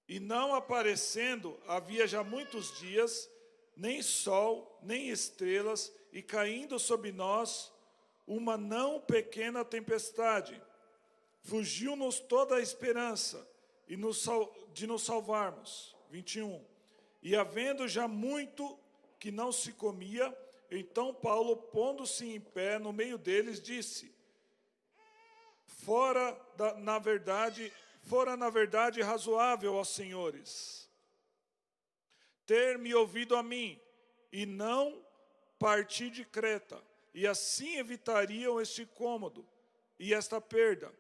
E não aparecendo, havia já muitos dias, nem sol, nem estrelas, e caindo sobre nós uma não pequena tempestade. Fugiu-nos toda a esperança de nos salvarmos. 21. E havendo já muito que não se comia, então Paulo, pondo-se em pé no meio deles, disse: Fora na verdade razoável aos senhores ter-me ouvido a mim, e não partir de Creta, e assim evitariam este incômodo e esta perda.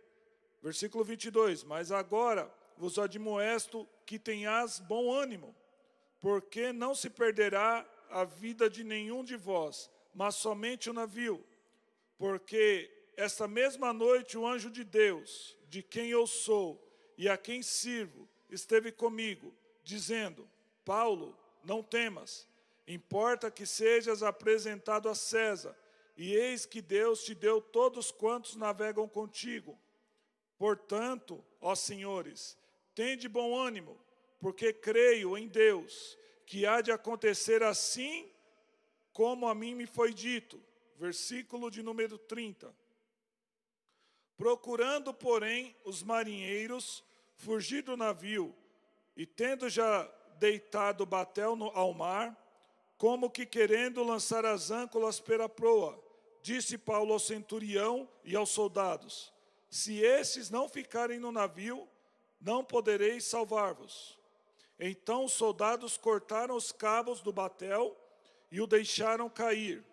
Versículo 22. Mas agora vos admoesto que tenhas bom ânimo, porque não se perderá a vida de nenhum de vós, mas somente o navio. Porque esta mesma noite o anjo de Deus, de quem eu sou e a quem sirvo, esteve comigo, dizendo: Paulo, não temas, importa que sejas apresentado a César, e eis que Deus te deu todos quantos navegam contigo. Portanto, ó senhores, tende bom ânimo, porque creio em Deus, que há de acontecer assim como a mim me foi dito. Versículo de número 30. Procurando, porém, os marinheiros fugir do navio, e tendo já deitado o batel ao mar, como que querendo lançar as âncoras pela proa, disse Paulo ao centurião e aos soldados: se estes não ficarem no navio, não podereis salvar-vos. Então os soldados cortaram os cabos do batel e o deixaram cair.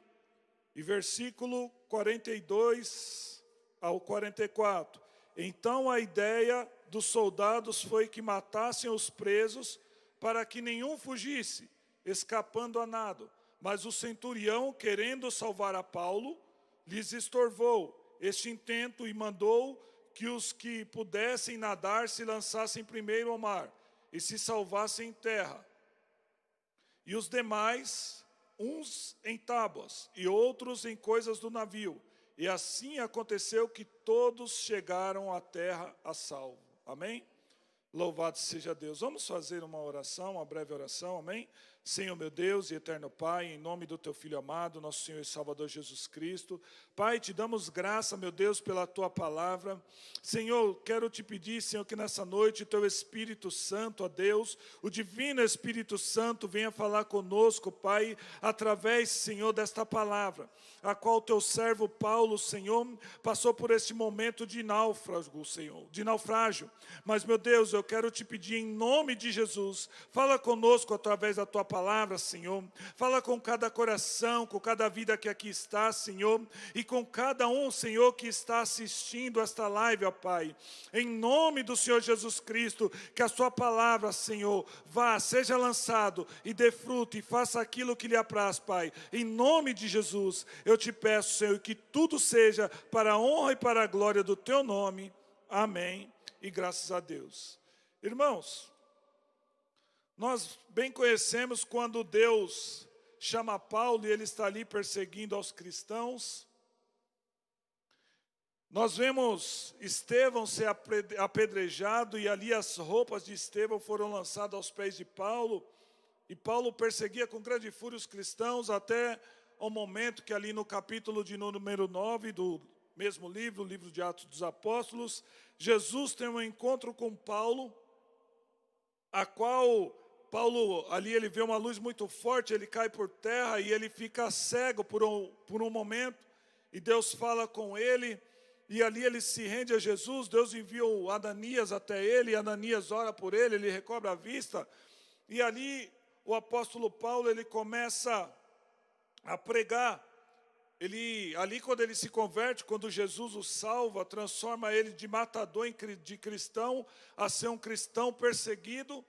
E versículo 42 ao 44. Então a ideia dos soldados foi que matassem os presos para que nenhum fugisse, escapando a nado. Mas o centurião, querendo salvar a Paulo, lhes estorvou este intento e mandou que os que pudessem nadar se lançassem primeiro ao mar e se salvassem em terra. E os demais, uns em tábuas e outros em coisas do navio. E assim aconteceu que todos chegaram à terra a salvo. Amém? Louvado seja Deus. Vamos fazer uma oração, uma breve oração, amém? Senhor meu Deus e eterno Pai, em nome do Teu Filho amado, nosso Senhor e Salvador Jesus Cristo. Pai, te damos graça, meu Deus, pela Tua palavra. Senhor, quero te pedir, Senhor, que nessa noite o Teu Espírito Santo, ó Deus, o Divino Espírito Santo, venha falar conosco, Pai, através, Senhor, desta palavra, a qual Teu servo Paulo, Senhor, passou por esse momento de náufrago, Senhor, de naufrágio. Mas, meu Deus, eu quero te pedir em nome de Jesus, fala conosco através da Tua palavra, Senhor. Fala com cada coração, com cada vida que aqui está, Senhor, e com cada um, Senhor, que está assistindo esta live, ó Pai. Em nome do Senhor Jesus Cristo, que a Sua palavra, Senhor, seja lançado e dê fruto e faça aquilo que lhe apraz, Pai. Em nome de Jesus, eu te peço, Senhor, que tudo seja para a honra e para a glória do Teu nome. Amém. E graças a Deus. Irmãos, nós bem conhecemos quando Deus chama Paulo e ele está ali perseguindo aos cristãos. Nós vemos Estevão ser apedrejado e ali as roupas de Estevão foram lançadas aos pés de Paulo. E Paulo perseguia com grande fúria os cristãos até o momento que ali no capítulo de número 9 do mesmo livro, o livro de Atos dos Apóstolos, Jesus tem um encontro com Paulo, a qual Paulo, ali ele vê uma luz muito forte, ele cai por terra e ele fica cego por um momento. E Deus fala com ele, e ali ele se rende a Jesus. Deus envia o Ananias até ele, e Ananias ora por ele, ele recobra a vista. E ali o apóstolo Paulo, ele começa a pregar ali quando ele se converte, quando Jesus o salva, transforma ele de matador de cristão a ser um cristão perseguido.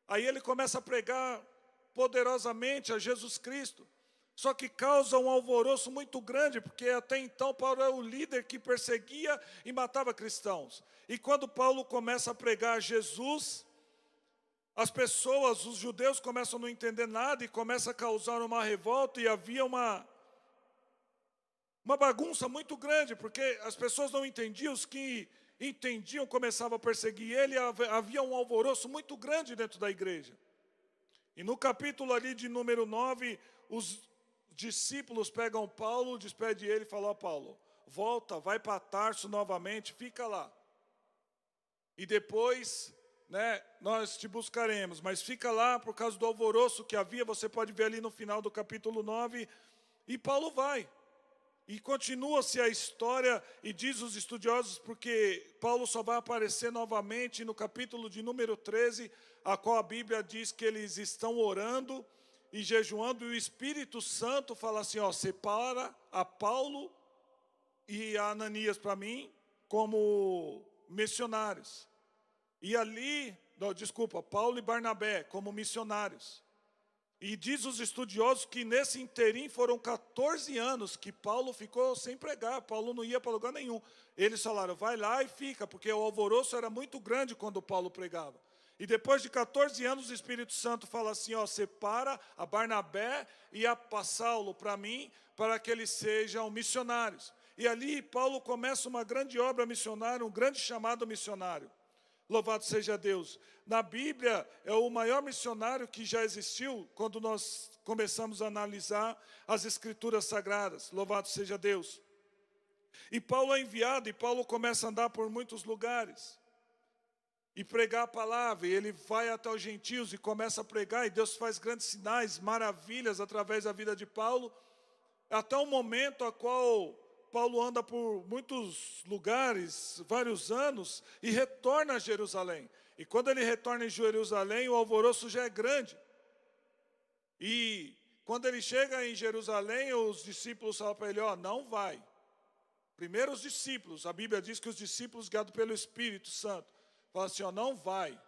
Aí ele começa a pregar poderosamente a Jesus Cristo. Só que causa um alvoroço muito grande, porque até então Paulo era o líder que perseguia e matava cristãos. E quando Paulo começa a pregar Jesus, as pessoas, os judeus começam a não entender nada e começa a causar uma revolta, e havia uma bagunça muito grande, porque as pessoas não entendiam, os que entendiam começavam a perseguir ele, havia um alvoroço muito grande dentro da igreja. E no capítulo ali de número 9, os discípulos pegam Paulo, despede ele e falam: ó, Paulo, volta, vai para Tarso novamente, fica lá. E depois, nós te buscaremos, mas fica lá por causa do alvoroço que havia, você pode ver ali no final do capítulo 9, e Paulo vai. E continua-se a história, e diz os estudiosos, porque Paulo só vai aparecer novamente no capítulo de número 13, a qual a Bíblia diz que eles estão orando e jejuando, e o Espírito Santo fala assim: ó, separa a Paulo e a Ananias para mim como missionários. E ali, Paulo e Barnabé como missionários. E diz os estudiosos que nesse interim foram 14 anos que Paulo ficou sem pregar. Paulo não ia para lugar nenhum. Eles falaram: vai lá e fica, porque o alvoroço era muito grande quando Paulo pregava. E depois de 14 anos o Espírito Santo fala assim: ó, separa a Barnabé e a Saulo para mim, para que eles sejam missionários. E ali Paulo começa uma grande obra missionária, um grande chamado missionário. Louvado seja Deus. Na Bíblia, é o maior missionário que já existiu quando nós começamos a analisar as Escrituras Sagradas. Louvado seja Deus. E Paulo é enviado, e Paulo começa a andar por muitos lugares e pregar a palavra, e ele vai até os gentios e começa a pregar, e Deus faz grandes sinais, maravilhas através da vida de Paulo, até o momento a qual Paulo anda por muitos lugares, vários anos, e retorna a Jerusalém. E quando ele retorna em Jerusalém, o alvoroço já é grande. E quando ele chega em Jerusalém, os discípulos falam para ele: ó, não vai. Primeiro os discípulos, a Bíblia diz que os discípulos guiados pelo Espírito Santo, falam assim: ó, não vai.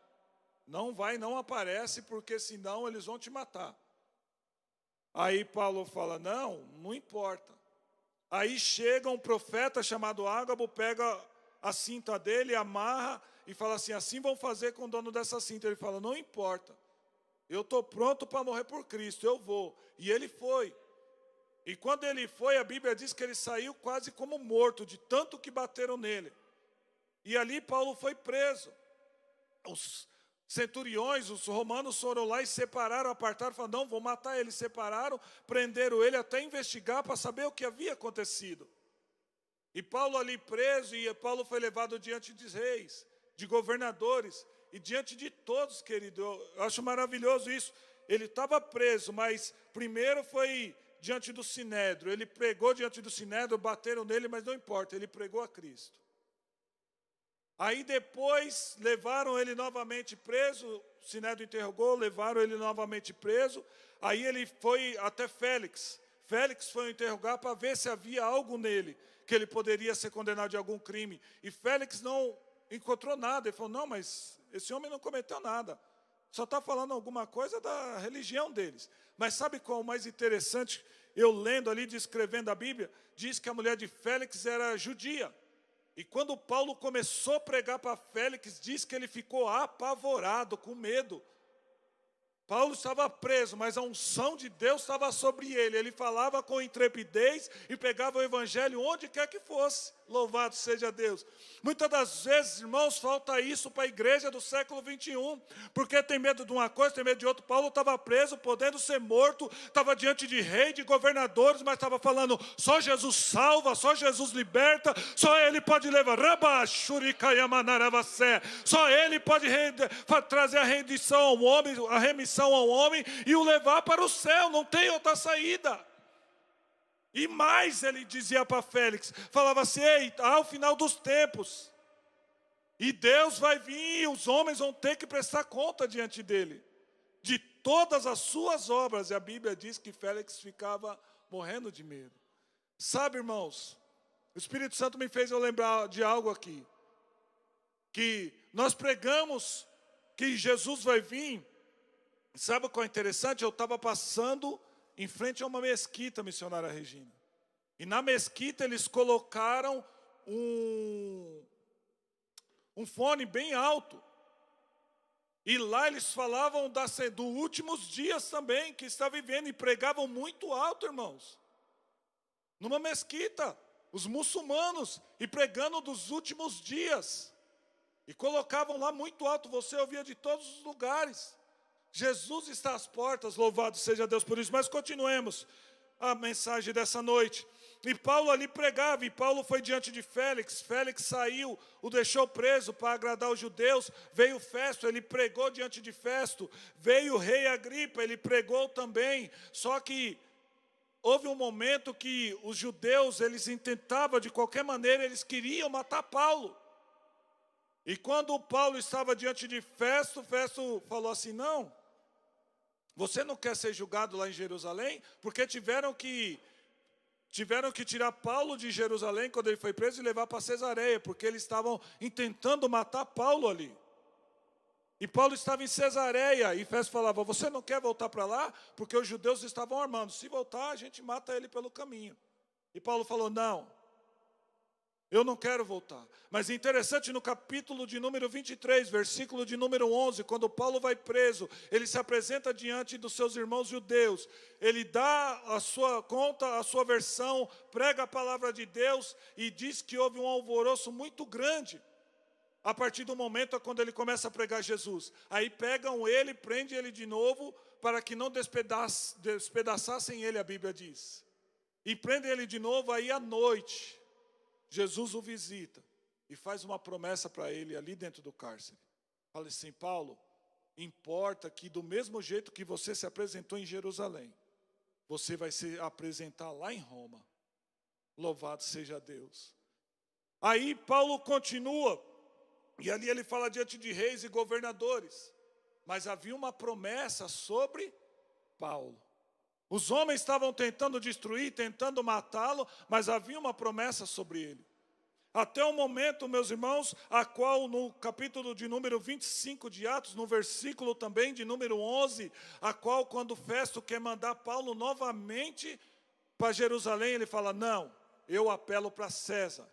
Não vai, não aparece, porque senão eles vão te matar. Aí Paulo fala: não importa. Aí chega um profeta chamado Ágabo, pega a cinta dele, amarra e fala assim: assim vão fazer com o dono dessa cinta. Ele fala: não importa, eu estou pronto para morrer por Cristo, eu vou. E ele foi. E quando ele foi, a Bíblia diz que ele saiu quase como morto, de tanto que bateram nele. E ali Paulo foi preso. Os centuriões, os romanos foram lá e separaram, apartaram, falaram: não, vou matar ele. Separaram, prenderam ele até investigar para saber o que havia acontecido. E Paulo ali preso, e Paulo foi levado diante de reis, de governadores, e diante de todos, querido. Eu acho maravilhoso isso. Ele estava preso, mas primeiro foi diante do Sinédrio. Ele pregou diante do Sinédrio, bateram nele, mas não importa, ele pregou a Cristo. Aí depois levaram ele novamente preso, o Sinédrio interrogou, levaram ele novamente preso. Aí ele foi até Félix. Félix foi interrogar para ver se havia algo nele, que ele poderia ser condenado de algum crime. E Félix não encontrou nada. Ele falou: não, mas esse homem não cometeu nada. Só está falando alguma coisa da religião deles. Mas sabe qual é o mais interessante? Eu lendo ali, descrevendo a Bíblia, diz que a mulher de Félix era judia. E quando Paulo começou a pregar para Félix, diz que ele ficou apavorado, com medo. Paulo estava preso, mas a unção de Deus estava sobre ele. Ele falava com intrepidez e pregava o evangelho onde quer que fosse. Louvado seja Deus. Muitas das vezes, irmãos, falta isso para a igreja do século 21. Porque tem medo de uma coisa, tem medo de outra. Paulo estava preso, podendo ser morto. Estava diante de rei, de governadores, mas estava falando: só Jesus salva, só Jesus liberta. Só Ele pode levar. Só Ele pode trazer a rendição ao homem, a remissão ao homem e o levar para o céu. Não tem outra saída. E mais ele dizia para Félix, falava assim: ei, ao final dos tempos, e Deus vai vir, e os homens vão ter que prestar conta diante dele, de todas as suas obras. E a Bíblia diz que Félix ficava morrendo de medo. Sabe, irmãos, o Espírito Santo me fez eu lembrar de algo aqui. Que nós pregamos que Jesus vai vir. Sabe qual é interessante? Eu estava passando em frente a uma mesquita, missionária Regina. E na mesquita eles colocaram um fone bem alto. E lá eles falavam dos últimos dias também, que está vivendo, e pregavam muito alto, irmãos. Numa mesquita, os muçulmanos, e pregando dos últimos dias. E colocavam lá muito alto, você ouvia de todos os lugares. Jesus está às portas, louvado seja Deus por isso. Mas continuemos a mensagem dessa noite. E Paulo ali pregava, e Paulo foi diante de Félix. Félix saiu, o deixou preso para agradar os judeus. Veio Festo, ele pregou diante de Festo. Veio o rei Agripa, ele pregou também. Só que houve um momento que os judeus, eles tentavam de qualquer maneira, eles queriam matar Paulo. E quando Paulo estava diante de Festo, Festo falou assim, não, você não quer ser julgado lá em Jerusalém? Porque tiveram que tirar Paulo de Jerusalém quando ele foi preso e levar para Cesareia, porque eles estavam tentando matar Paulo ali. E Paulo estava em Cesareia, e Festo falava, você não quer voltar para lá? Porque os judeus estavam armando, se voltar a gente mata ele pelo caminho. E Paulo falou, não, eu não quero voltar. Mas é interessante, no capítulo de número 23, versículo de número 11, quando Paulo vai preso, ele se apresenta diante dos seus irmãos judeus, ele dá a sua conta, a sua versão, prega a palavra de Deus e diz que houve um alvoroço muito grande, a partir do momento quando ele começa a pregar Jesus. Aí pegam ele, prendem ele de novo, para que não despedaçassem ele, a Bíblia diz. E prendem ele de novo, aí à noite, Jesus o visita e faz uma promessa para ele ali dentro do cárcere. Fala assim, Paulo, importa que do mesmo jeito que você se apresentou em Jerusalém, você vai se apresentar lá em Roma. Louvado seja Deus. Aí Paulo continua, e ali ele fala diante de reis e governadores. Mas havia uma promessa sobre Paulo. Os homens estavam tentando destruir, tentando matá-lo, mas havia uma promessa sobre ele. Até o momento, meus irmãos, a qual no capítulo de número 25 de Atos, no versículo também de número 11, a qual quando Festo quer mandar Paulo novamente para Jerusalém, ele fala, não, eu apelo para César.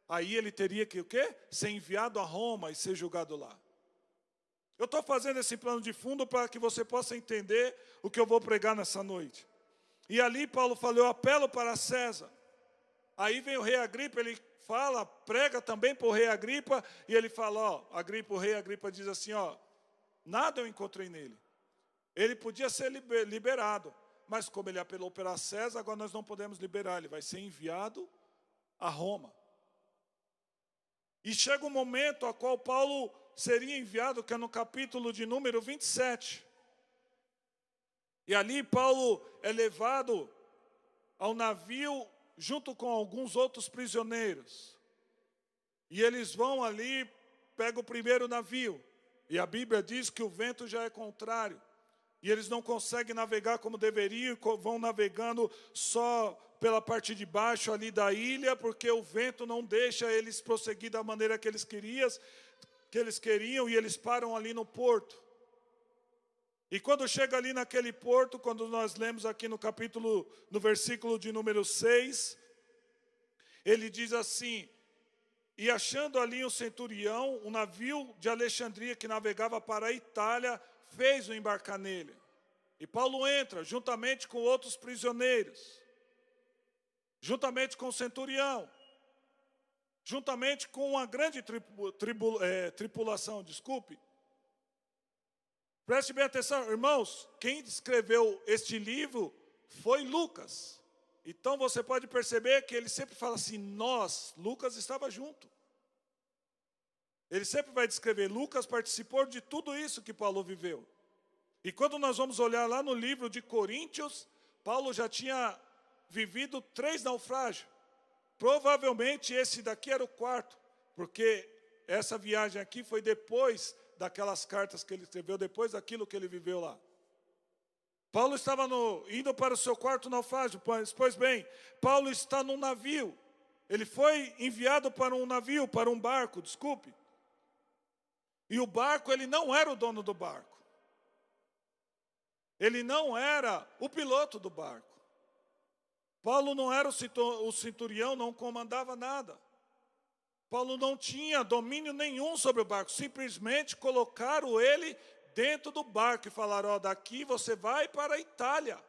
Aí ele teria que o quê? Ser enviado a Roma e ser julgado lá. Eu estou fazendo esse plano de fundo para que você possa entender o que eu vou pregar nessa noite. E ali Paulo falou, eu apelo para César. Aí vem o rei Agripa, ele fala, prega também para o rei Agripa, e ele fala, ó, o rei Agripa diz assim, ó, nada eu encontrei nele. Ele podia ser liberado, mas como ele apelou para César, agora nós não podemos liberar, ele vai ser enviado a Roma. E chega um momento a qual Paulo seria enviado, que é no capítulo de número 27. E ali Paulo é levado ao navio junto com alguns outros prisioneiros. E eles vão ali, pegam o primeiro navio. E a Bíblia diz que o vento já é contrário. E eles não conseguem navegar como deveriam, vão navegando só pela parte de baixo ali da ilha, porque o vento não deixa eles prosseguir da maneira que eles queriam, e eles param ali no porto. E quando chega ali naquele porto, quando nós lemos aqui no capítulo, no versículo de número 6, ele diz assim, e achando ali um centurião, um navio de Alexandria que navegava para a Itália, fez-o embarcar nele. E Paulo entra, juntamente com outros prisioneiros, juntamente com o centurião, juntamente com uma grande tripulação, Preste bem atenção, irmãos, quem escreveu este livro foi Lucas. Então você pode perceber que ele sempre fala assim, Lucas estava junto. Ele sempre vai descrever, Lucas participou de tudo isso que Paulo viveu. E quando nós vamos olhar lá no livro de Coríntios, Paulo já tinha vivido 3 naufrágios. Provavelmente esse daqui era o 4, porque essa viagem aqui foi depois daquelas cartas que ele escreveu, depois daquilo que ele viveu lá. Paulo estava indo para o seu quarto naufrágio. Pois bem, Paulo está num navio. Ele foi enviado para um navio, para um barco, desculpe. E o barco, ele não era o dono do barco. Ele não era o piloto do barco. Paulo não era o centurião, não comandava nada. Paulo não tinha domínio nenhum sobre o barco. Simplesmente colocaram ele dentro do barco e falaram: daqui você vai para a Itália.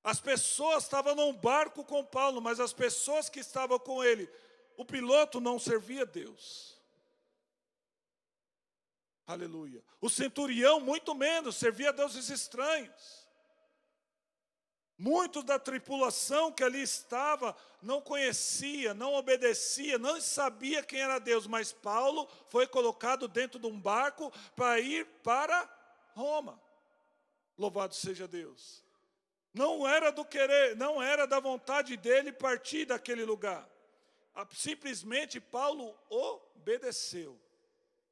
As pessoas estavam num barco com Paulo, mas as pessoas que estavam com ele, o piloto não servia a Deus. Aleluia. O centurião, muito menos, servia a deuses estranhos. Muitos da tripulação que ali estava não conhecia, não obedecia, não sabia quem era Deus. Mas Paulo foi colocado dentro de um barco para ir para Roma. Louvado seja Deus. Não era do querer, não era da vontade dele partir daquele lugar. Simplesmente Paulo obedeceu.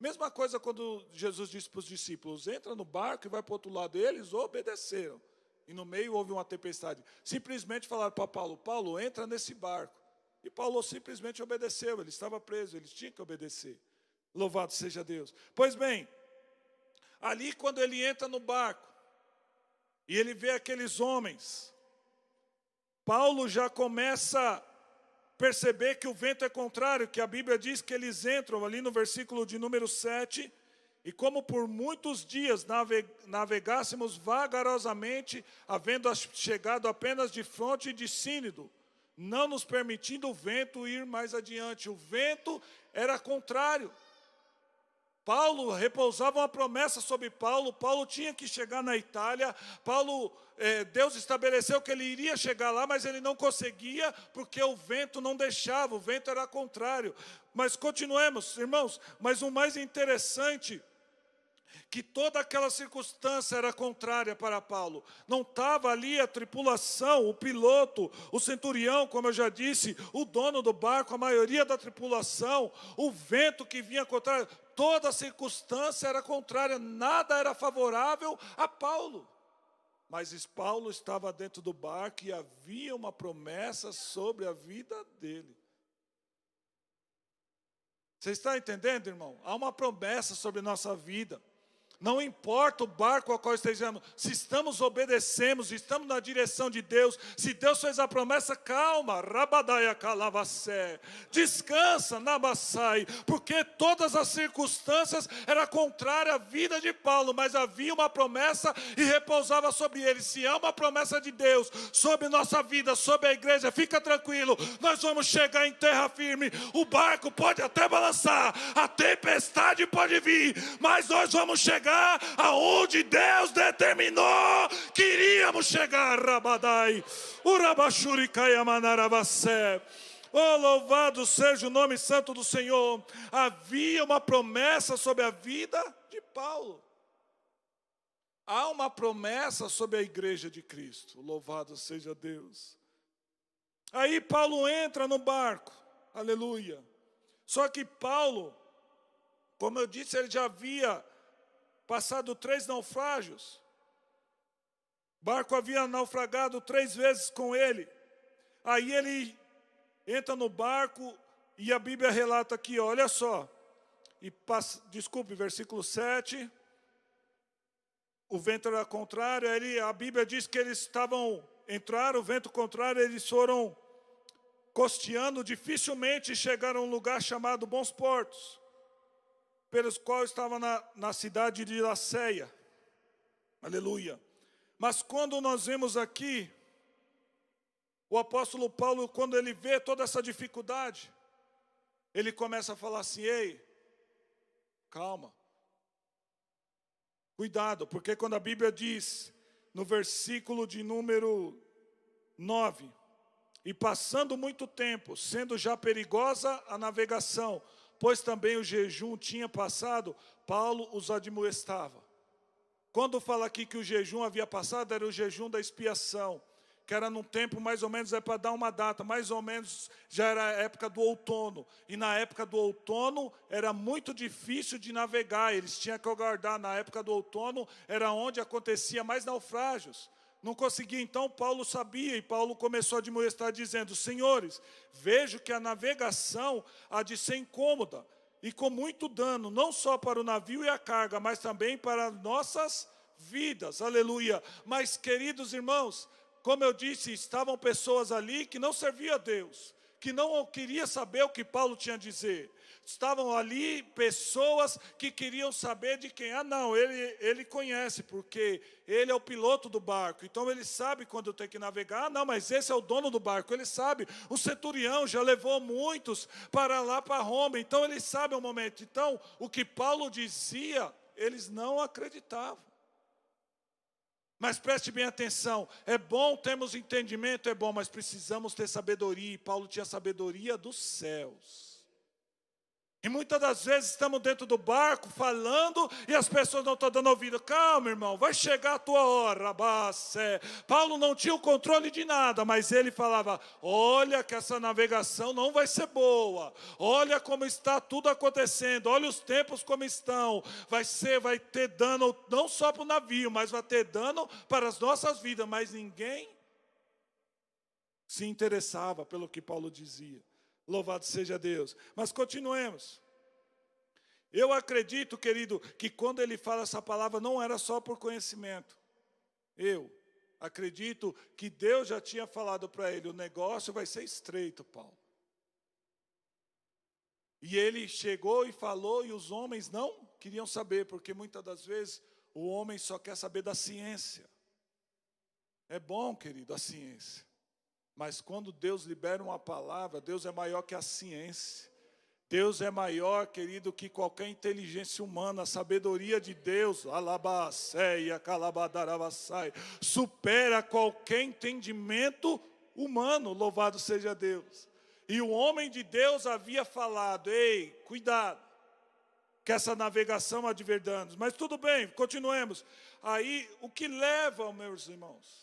Mesma coisa quando Jesus disse para os discípulos: entra no barco e vai para o outro lado. Eles obedeceram. E no meio houve uma tempestade. Simplesmente falaram para Paulo: Paulo, entra nesse barco. E Paulo simplesmente obedeceu. Ele estava preso, ele tinha que obedecer. Louvado seja Deus. Pois bem, ali quando ele entra no barco, e ele vê aqueles homens, Paulo já começa a perceber que o vento é contrário, que a Bíblia diz que eles entram ali no versículo de número 7, e como por muitos dias navegássemos vagarosamente, havendo chegado apenas de fronte e de sínodo, não nos permitindo o vento ir mais adiante. O vento era contrário. Paulo repousava uma promessa sobre Paulo. Paulo tinha que chegar na Itália. Deus estabeleceu que ele iria chegar lá, mas ele não conseguia, porque o vento não deixava, o vento era contrário. Mas continuemos, irmãos. Mas o mais interessante, que toda aquela circunstância era contrária para Paulo. Não estava ali a tripulação, o piloto, o centurião, como eu já disse, o dono do barco, a maioria da tripulação, o vento que vinha contrário. Toda a circunstância era contrária, nada era favorável a Paulo. Mas Paulo estava dentro do barco e havia uma promessa sobre a vida dele. Você está entendendo, irmão? Há uma promessa sobre nossa vida. Não importa o barco ao qual estejamos, se estamos obedecemos, se estamos na direção de Deus, se Deus fez a promessa, calma, rabadaia calavacé, descansa, nabassai, porque todas as circunstâncias eram contrárias à vida de Paulo, mas havia uma promessa e repousava sobre ele. Se há uma promessa de Deus sobre nossa vida, sobre a igreja, fica tranquilo, nós vamos chegar em terra firme. O barco pode até balançar, a tempestade pode vir, mas nós vamos chegar aonde Deus determinou que iríamos chegar. Rabadai, Urabashurikai Amanarabasé. Oh, louvado seja o nome santo do Senhor. Havia uma promessa sobre a vida de Paulo. Há uma promessa sobre a igreja de Cristo. Louvado seja Deus. Aí Paulo entra no barco. Aleluia. Só que Paulo, como eu disse, ele já havia passado 3 naufrágios. O barco havia naufragado 3 vezes com ele. Aí ele entra no barco e a Bíblia relata aqui, olha só. Desculpe, versículo 7. O vento era contrário. A Bíblia diz que eles entraram, o vento contrário, eles foram costeando, dificilmente chegaram a um lugar chamado Bons Portos, pelos quais estavam na cidade de Laceia. Aleluia. Mas quando nós vemos aqui, o apóstolo Paulo, quando ele vê toda essa dificuldade, ele começa a falar assim: ei, calma, cuidado, porque quando a Bíblia diz, no versículo de número 9, e passando muito tempo, sendo já perigosa a navegação, pois também o jejum tinha passado, Paulo os admoestava. Quando fala aqui que o jejum havia passado, era o jejum da expiação, que era num tempo mais ou menos, para dar uma data, mais ou menos já era a época do outono. E na época do outono era muito difícil de navegar, eles tinham que aguardar. Na época do outono era onde acontecia mais naufrágios. Não conseguia, então Paulo sabia, e Paulo começou a admoestar dizendo: senhores, vejo que a navegação há de ser incômoda e com muito dano, não só para o navio e a carga, mas também para nossas vidas, aleluia. Mas, queridos irmãos, como eu disse, estavam pessoas ali que não serviam a Deus, que não queriam saber o que Paulo tinha a dizer. Estavam ali pessoas que queriam saber de quem. Não, ele conhece, porque ele é o piloto do barco. Então ele sabe quando tem que navegar. Não, mas esse é o dono do barco. Ele sabe. O centurião já levou muitos para lá, para Roma. Então ele sabe o momento. Então, o que Paulo dizia, eles não acreditavam. Mas preste bem atenção, é bom termos entendimento, é bom, mas precisamos ter sabedoria. E Paulo tinha sabedoria dos céus. E muitas das vezes estamos dentro do barco falando e as pessoas não estão dando ouvido. Calma, irmão, vai chegar a tua hora. Paulo não tinha o controle de nada, mas ele falava: olha que essa navegação não vai ser boa. Olha como está tudo acontecendo. Olha os tempos como estão. Vai ter dano não só para o navio, mas vai ter dano para as nossas vidas. Mas ninguém se interessava pelo que Paulo dizia. Louvado seja Deus. Mas continuemos. Eu acredito, querido, que quando ele fala essa palavra não era só por conhecimento. Eu acredito que Deus já tinha falado para ele: o negócio vai ser estreito, Paulo. E ele chegou e falou, e os homens não queriam saber, porque muitas das vezes o homem só quer saber da ciência. É bom, querido, a ciência. Mas quando Deus libera uma palavra, Deus é maior que a ciência. Deus é maior, querido, que qualquer inteligência humana. A sabedoria de Deus, supera qualquer entendimento humano. Louvado seja Deus. E o homem de Deus havia falado: ei, cuidado, que essa navegação há de ver danos. Mas tudo bem, continuemos. Aí, o que leva, meus irmãos,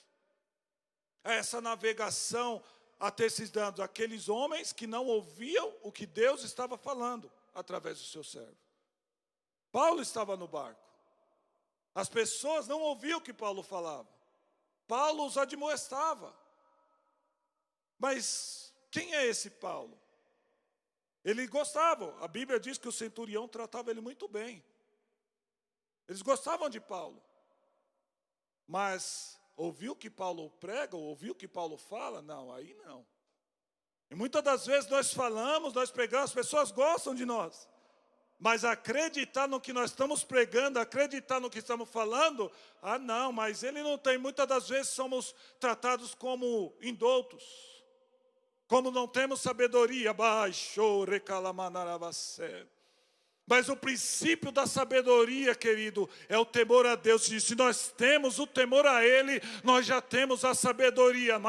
essa navegação a ter esses danos? Aqueles homens que não ouviam o que Deus estava falando através do seu servo. Paulo estava no barco. As pessoas não ouviam o que Paulo falava. Paulo os admoestava. Mas quem é esse Paulo? Ele gostava. A Bíblia diz que o centurião tratava ele muito bem. Eles gostavam de Paulo. Mas ouviu o que Paulo prega, ouviu o que Paulo fala? Não, aí não. E muitas das vezes nós falamos, nós pregamos, as pessoas gostam de nós. Mas acreditar no que nós estamos pregando, acreditar no que estamos falando, não, mas ele não tem. Muitas das vezes somos tratados como indoutos, como não temos sabedoria. Mas o princípio da sabedoria, querido, é o temor a Deus. E se nós temos o temor a Ele, nós já temos a sabedoria.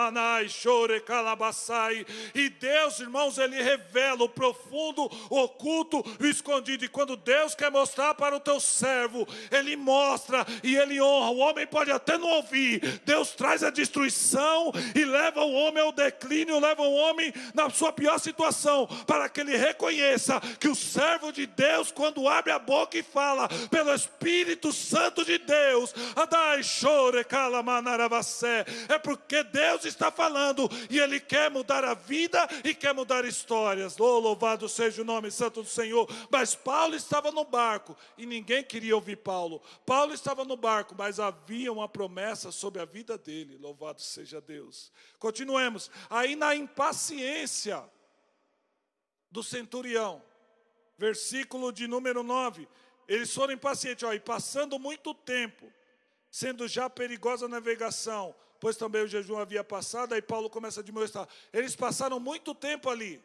E Deus, irmãos, Ele revela o profundo, o oculto, o escondido. E quando Deus quer mostrar para o teu servo, Ele mostra e Ele honra. O homem pode até não ouvir. Deus traz a destruição e leva o homem ao declínio, leva o homem na sua pior situação, para que ele reconheça que o servo de Deus, quando abre a boca e fala pelo Espírito Santo de Deus, é porque Deus está falando e Ele quer mudar a vida e quer mudar histórias. Louvado seja o nome santo do Senhor. Mas Paulo estava no barco e ninguém queria ouvir Paulo. Paulo estava no barco, mas havia uma promessa sobre a vida dele. Louvado seja Deus. Continuemos. Aí na impaciência do centurião, versículo de número 9, eles foram impacientes, e passando muito tempo, sendo já perigosa a navegação, pois também o jejum havia passado. Aí Paulo começa a demonstrar, eles passaram muito tempo ali,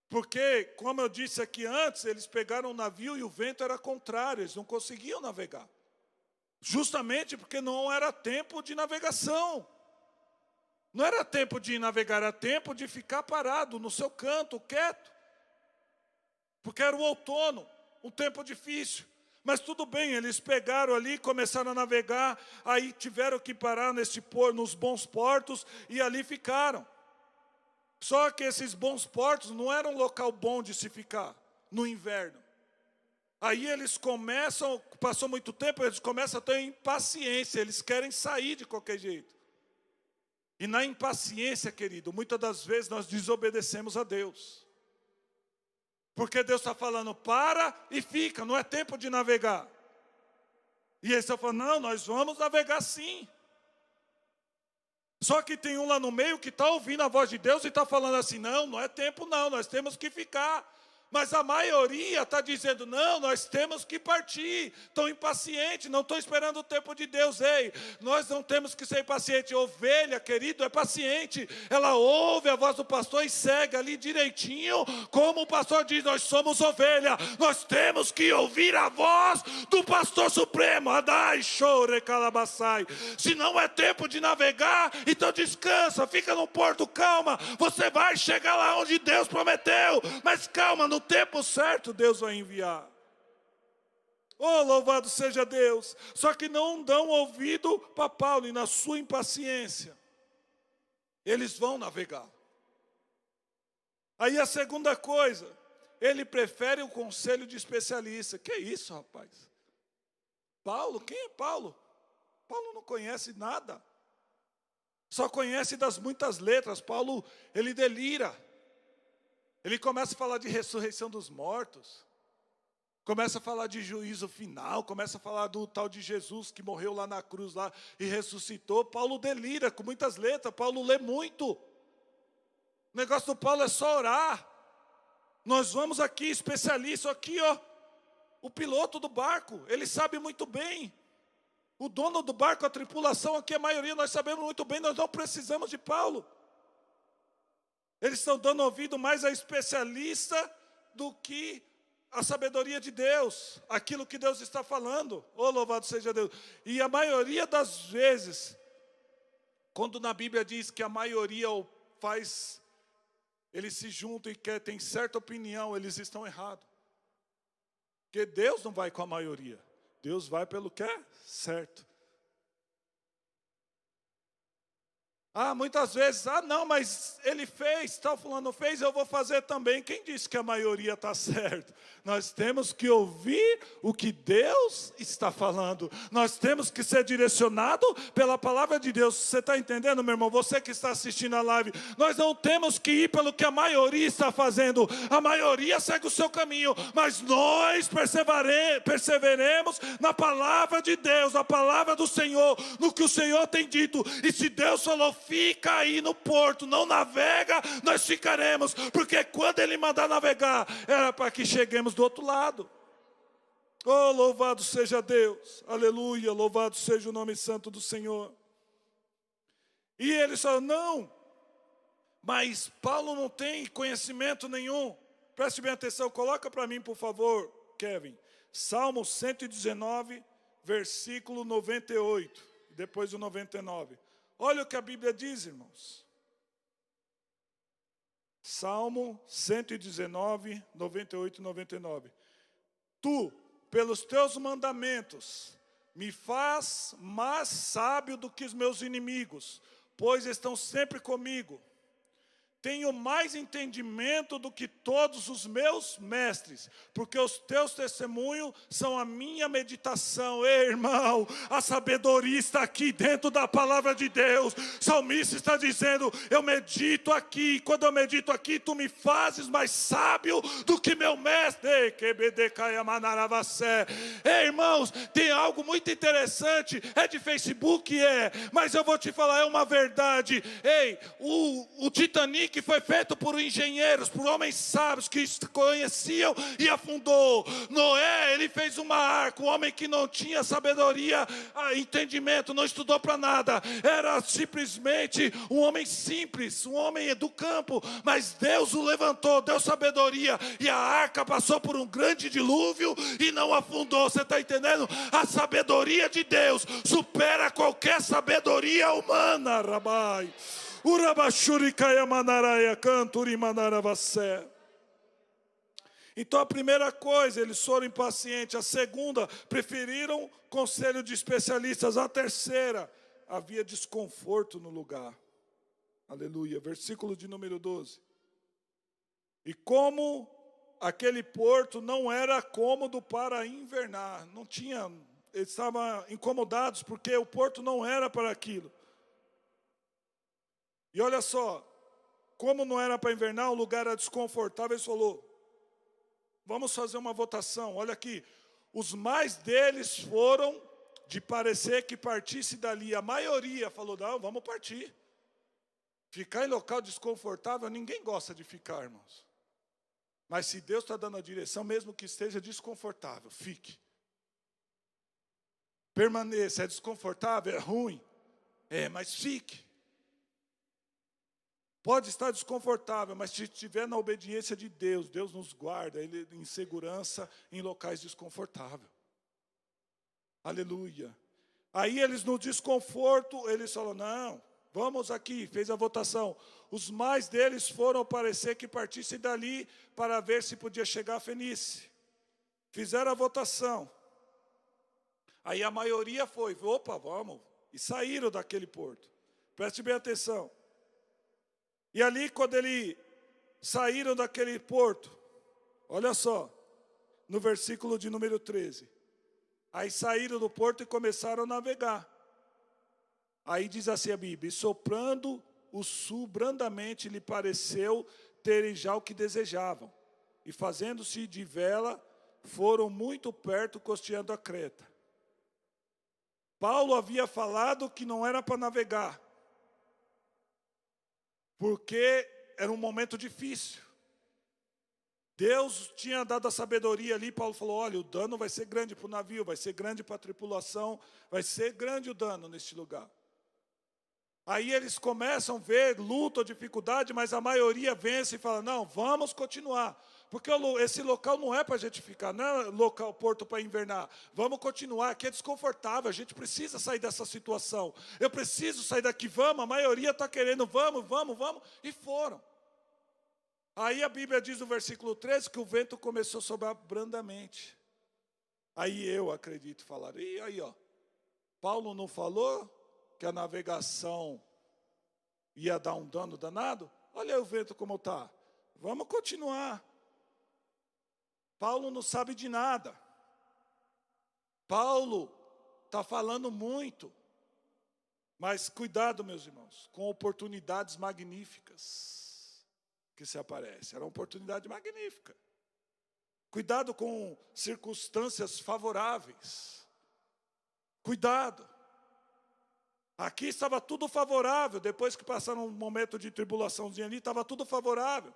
porque, como eu disse aqui antes, eles pegaram um navio e o vento era contrário, eles não conseguiam navegar, justamente porque não era tempo de navegação. Não era tempo de navegar, era tempo de ficar parado no seu canto, quieto. Porque era o outono, um tempo difícil. Mas tudo bem, eles pegaram ali, começaram a navegar, aí tiveram que parar nos bons portos e ali ficaram. Só que esses bons portos não eram um local bom de se ficar no inverno. Aí eles começam, passou muito tempo, eles começam a ter impaciência, eles querem sair de qualquer jeito. E na impaciência, querido, muitas das vezes nós desobedecemos a Deus. Porque Deus está falando, para e fica, não é tempo de navegar. E eles estão falando, não, nós vamos navegar sim. Só que tem um lá no meio que está ouvindo a voz de Deus e está falando assim, não, não é tempo não, nós temos que ficar. Mas a maioria está dizendo, não, nós temos que partir. Estão impacientes, não estão esperando o tempo de Deus. Ei, nós não temos que ser impacientes. Ovelha, querido, é paciente. Ela ouve a voz do pastor e segue ali direitinho. Como o pastor diz, nós somos ovelha. Nós temos que ouvir a voz do pastor supremo. Adai, chore, calabaçai. Se não é tempo de navegar, então descansa, fica no porto, calma. Você vai chegar lá onde Deus prometeu. Mas calma, no tempo certo Deus vai enviar. Oh, louvado seja Deus. Só que não dão ouvido para Paulo e na sua impaciência eles vão navegar. Aí a segunda coisa, ele prefere o conselho de especialista. Que isso, rapaz? Paulo, quem é Paulo? Paulo não conhece nada. Só conhece das muitas letras. Paulo, ele delira. Ele começa a falar de ressurreição dos mortos. Começa a falar de juízo final. Começa a falar do tal de Jesus que morreu lá na cruz lá e ressuscitou. Paulo delira com muitas letras. Paulo lê muito. O negócio do Paulo é só orar. Nós vamos aqui, especialista, aqui ó. O piloto do barco, ele sabe muito bem. O dono do barco, a tripulação aqui, a maioria nós sabemos muito bem. Nós não precisamos de Paulo. Eles estão dando ouvido mais a especialista do que a sabedoria de Deus, aquilo que Deus está falando. Oh, louvado seja Deus. E a maioria das vezes, quando na Bíblia diz que a maioria faz, eles se juntam e tem certa opinião, eles estão errados. Porque Deus não vai com a maioria, Deus vai pelo que é certo. Muitas vezes, não, mas ele fez, tal fulano fez, eu vou fazer também. Quem disse que a maioria está certo? Nós temos que ouvir o que Deus está falando. Nós temos que ser direcionado pela palavra de Deus. Você está entendendo, meu irmão? Você que está assistindo a live, nós não temos que ir pelo que a maioria está fazendo. A maioria segue o seu caminho, mas nós perseveremos na palavra de Deus, na palavra do Senhor, no que o Senhor tem dito. E se Deus falou, fica aí no porto, não navega, nós ficaremos, porque quando Ele mandar navegar, era para que cheguemos do outro lado. Oh, louvado seja Deus, aleluia, louvado seja o nome santo do Senhor. E eles falam, não, mas Paulo não tem conhecimento nenhum. Preste bem atenção, coloca para mim por favor, Kevin, Salmo 119, versículo 98, depois o 99. Olha o que a Bíblia diz, irmãos. Salmo 119, 98 e 99. Tu, pelos teus mandamentos, me faz mais sábio do que os meus inimigos, pois estão sempre comigo. Tenho mais entendimento do que todos os meus mestres, porque os teus testemunhos são a minha meditação. Ei, irmão, a sabedoria está aqui dentro da palavra de Deus. O salmista está dizendo, eu medito aqui, quando eu medito aqui, tu me fazes mais sábio do que meu mestre. Ei, irmãos, tem algo muito interessante, é de Facebook, mas eu vou te falar, é uma verdade. Ei, o Titanic que foi feito por engenheiros, por homens sábios que conheciam e afundou. Noé, ele fez uma arca, um homem que não tinha sabedoria, entendimento, não estudou para nada, era simplesmente um homem simples, um homem do campo, mas Deus o levantou, deu sabedoria, e a arca passou por um grande dilúvio e não afundou. Você está entendendo? A sabedoria de Deus supera qualquer sabedoria humana, Rabai. Então a primeira coisa, eles foram impacientes. A segunda, preferiram conselho de especialistas. A terceira, havia desconforto no lugar. Aleluia. Versículo de número 12. E como aquele porto não era cômodo para invernar, não tinha, eles estavam incomodados porque o porto não era para aquilo. E olha só, como não era para invernar, o lugar era desconfortável, ele falou, vamos fazer uma votação. Olha aqui, os mais deles foram de parecer que partisse dali. A maioria falou, não, vamos partir. Ficar em local desconfortável, ninguém gosta de ficar, irmãos. Mas se Deus está dando a direção, mesmo que esteja desconfortável, fique. Permaneça, é desconfortável, é ruim. Mas fique. Pode estar desconfortável, mas se estiver na obediência de Deus, Deus nos guarda Ele em segurança em locais desconfortáveis. Aleluia. Aí eles no desconforto, eles falaram, não, vamos aqui, fez a votação. Os mais deles foram parecer que partissem dali para ver se podia chegar a Fenícia. Fizeram a votação. Aí a maioria foi, opa, vamos. E saíram daquele porto. Preste bem atenção. E ali, quando eles saíram daquele porto, olha só, no versículo de número 13. Aí saíram do porto e começaram a navegar. Aí diz assim a Bíblia, e soprando o sul brandamente lhe pareceu terem já o que desejavam. E fazendo-se de vela, foram muito perto, costeando a Creta. Paulo havia falado que não era para navegar, porque era um momento difícil. Deus tinha dado a sabedoria ali, Paulo falou, olha, o dano vai ser grande para o navio, vai ser grande para a tripulação, vai ser grande o dano neste lugar. Aí eles começam a ver luta, dificuldade, mas a maioria vence e fala, não, vamos continuar. Porque esse local não é para a gente ficar, não é local, porto para invernar. Vamos continuar, aqui é desconfortável, a gente precisa sair dessa situação. Eu preciso sair daqui, vamos, a maioria está querendo, vamos, e foram. Aí a Bíblia diz no versículo 13 que o vento começou a soprar brandamente. Aí eu acredito falar, e aí ó, Paulo não falou que a navegação ia dar um dano danado? Olha aí o vento como está. Vamos continuar. Paulo não sabe de nada. Paulo está falando muito. Mas cuidado, meus irmãos, com oportunidades magníficas que se aparecem. Era uma oportunidade magnífica. Cuidado com circunstâncias favoráveis. Cuidado. Aqui estava tudo favorável, depois que passaram um momento de tribulaçãozinha ali, estava tudo favorável.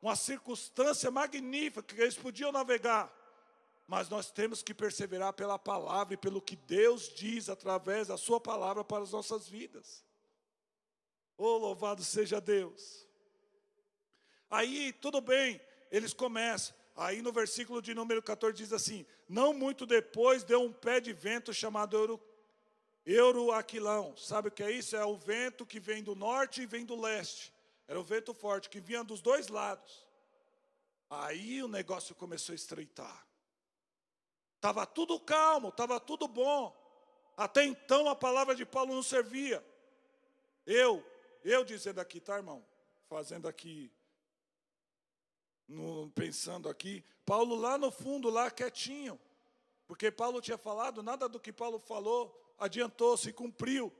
Uma circunstância magnífica, que eles podiam navegar. Mas nós temos que perseverar pela palavra e pelo que Deus diz através da sua palavra para as nossas vidas. Oh, louvado seja Deus. Aí, tudo bem, eles começam. Aí no versículo de número 14 diz assim, não muito depois deu um pé de vento chamado Euroaquilão. Sabe o que é isso? É o vento que vem do norte e vem do leste. Era o vento forte, que vinha dos dois lados. Aí o negócio começou a estreitar. Estava tudo calmo, estava tudo bom. Até então a palavra de Paulo não servia. Eu dizendo aqui, tá, irmão? Fazendo aqui, pensando aqui. Paulo lá no fundo, lá quietinho. Porque Paulo tinha falado, nada do que Paulo falou adiantou, se cumpriu.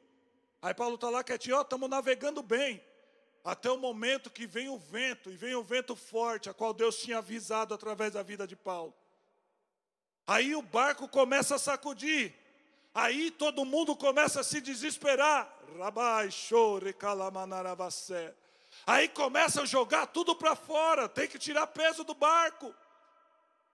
Aí Paulo está lá quietinho, estamos navegando bem. Até o momento que vem o vento, e vem o vento forte, a qual Deus tinha avisado através da vida de Paulo. Aí o barco começa a sacudir. Aí todo mundo começa a se desesperar. Aí começa a jogar tudo para fora, tem que tirar peso do barco.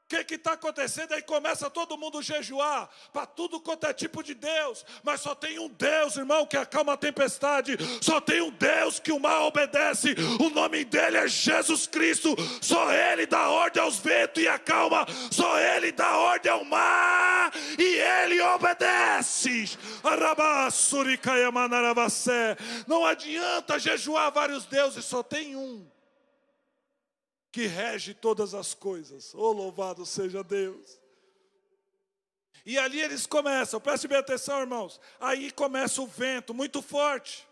O que está acontecendo? Aí começa todo mundo a jejuar para tudo quanto é tipo de Deus. Mas só tem um Deus, irmão, que acalma a tempestade. Só tem um Deus que o mar obedece. O nome dele é Jesus Cristo. Só ele dá ordem aos ventos e acalma. Só ele dá ordem ao mar e ele obedece. Não adianta jejuar vários deuses, só tem um. que rege todas as coisas. Oh, louvado seja Deus. E ali eles começam, preste bem atenção, irmãos. Aí começa o vento muito forte.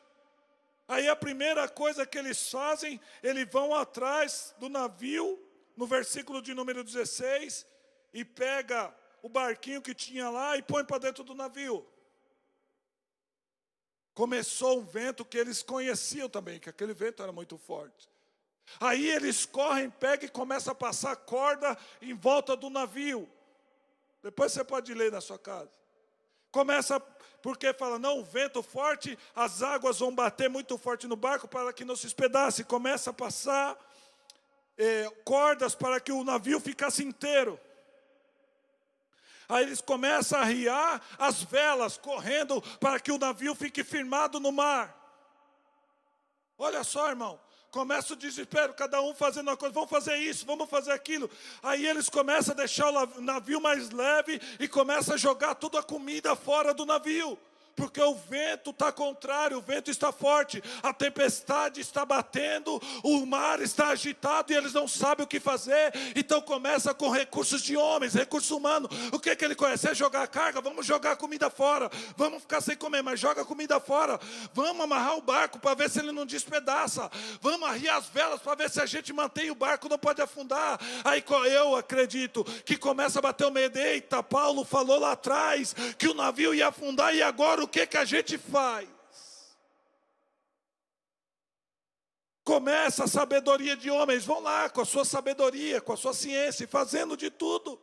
Aí a primeira coisa que eles fazem, eles vão atrás do navio, no versículo de número 16, e pega o barquinho que tinha lá e põe para dentro do navio. Começou um vento que eles conheciam também, que aquele vento era muito forte. Aí eles correm, pegam e começam a passar corda em volta do navio. Depois você pode ler na sua casa. Começa, porque fala, não, o vento forte, as águas vão bater muito forte no barco para que não se espedace. Começa a passar cordas para que o navio ficasse inteiro. Aí eles começam a arriar as velas, correndo para que o navio fique firmado no mar. Olha só, irmão. Começa o desespero, cada um fazendo uma coisa, vamos fazer isso, vamos fazer aquilo. Aí eles começam a deixar o navio mais leve e começam a jogar toda a comida fora do navio. Porque o vento está contrário, o vento está forte, a tempestade está batendo, o mar está agitado e eles não sabem o que fazer. Então começa com recursos de homens, recursos humanos. O que ele conhece? É jogar carga, vamos jogar comida fora. Vamos ficar sem comer, mas joga comida fora. Vamos amarrar o barco para ver se ele não despedaça. Vamos arriar as velas para ver se a gente mantém o barco, não pode afundar. Aí eu acredito que começa a bater o medo. Eita, Paulo falou lá atrás que o navio ia afundar e agora o que a gente faz? Começa a sabedoria de homens, vão lá com a sua sabedoria, com a sua ciência, fazendo de tudo.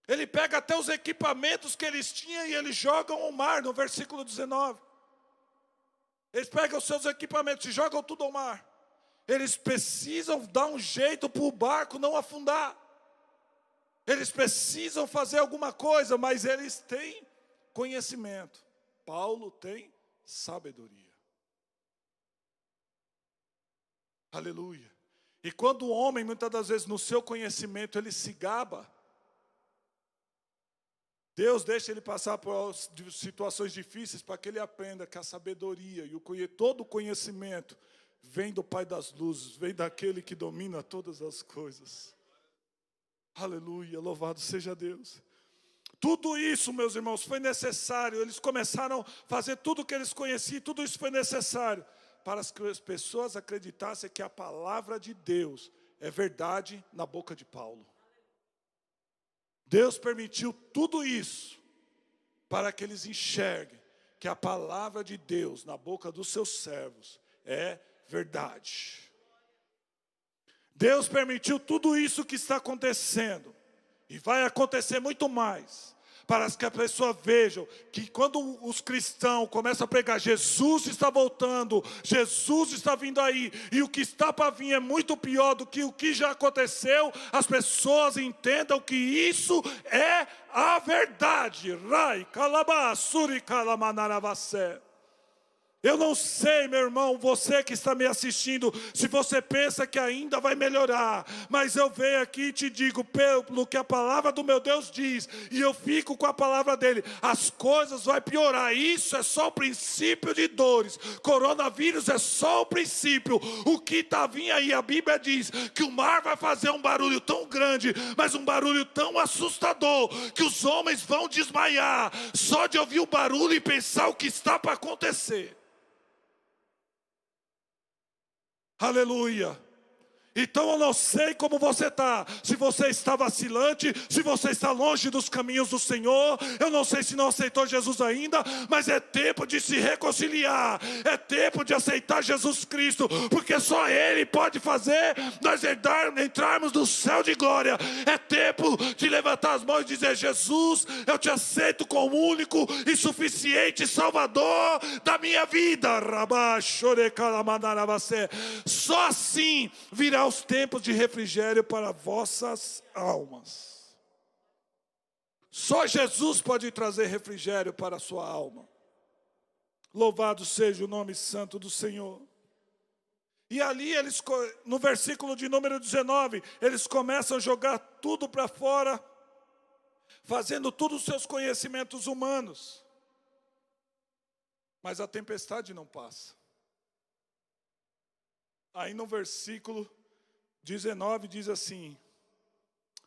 Ele pega até os equipamentos que eles tinham e eles jogam ao mar, no versículo 19. Eles pegam os seus equipamentos e jogam tudo ao mar. Eles precisam dar um jeito para o barco não afundar. Eles precisam fazer alguma coisa, mas eles têm conhecimento. Paulo tem sabedoria. Aleluia. E quando o homem, muitas das vezes, no seu conhecimento, ele se gaba, Deus deixa ele passar por situações difíceis para que ele aprenda que a sabedoria e todo o conhecimento vem do Pai das luzes, vem daquele que domina todas as coisas. Aleluia, louvado seja Deus. Tudo isso, meus irmãos, foi necessário. Eles começaram a fazer tudo o que eles conheciam. Tudo isso foi necessário para que as pessoas acreditassem que a palavra de Deus é verdade na boca de Paulo. Deus permitiu tudo isso para que eles enxerguem que a palavra de Deus na boca dos seus servos é verdade. Deus permitiu tudo isso que está acontecendo. E vai acontecer muito mais, para que a pessoa veja que quando os cristãos começam a pregar, Jesus está voltando, Jesus está vindo aí, e o que está para vir é muito pior do que o que já aconteceu, as pessoas entendam que isso é a verdade. Rai, calabá, suri, calamanarabacé. Eu não sei, meu irmão, você que está me assistindo, se você pensa que ainda vai melhorar, mas eu venho aqui e te digo, pelo que a palavra do meu Deus diz, e eu fico com a palavra dele, as coisas vão piorar. Isso é só o princípio de dores. Coronavírus é só o princípio. O que está vindo aí, a Bíblia diz que o mar vai fazer um barulho tão grande, mas um barulho tão assustador, que os homens vão desmaiar, só de ouvir o barulho e pensar o que está para acontecer. Aleluia. Então eu não sei como você está, se você está vacilante, se você está longe dos caminhos do Senhor, eu não sei se não aceitou Jesus ainda, mas é tempo de se reconciliar, é tempo de aceitar Jesus Cristo, porque só Ele pode fazer nós entrarmos no céu de glória. É tempo de levantar as mãos e dizer: Jesus, eu te aceito como único e suficiente Salvador da minha vida. Só assim virá os tempos de refrigério para vossas almas. Só Jesus pode trazer refrigério para a sua alma. Louvado seja o nome santo do Senhor. E ali eles, no versículo de número 19, eles começam a jogar tudo para fora, fazendo todos os seus conhecimentos humanos. Mas a tempestade não passa. Aí no versículo 19 diz assim,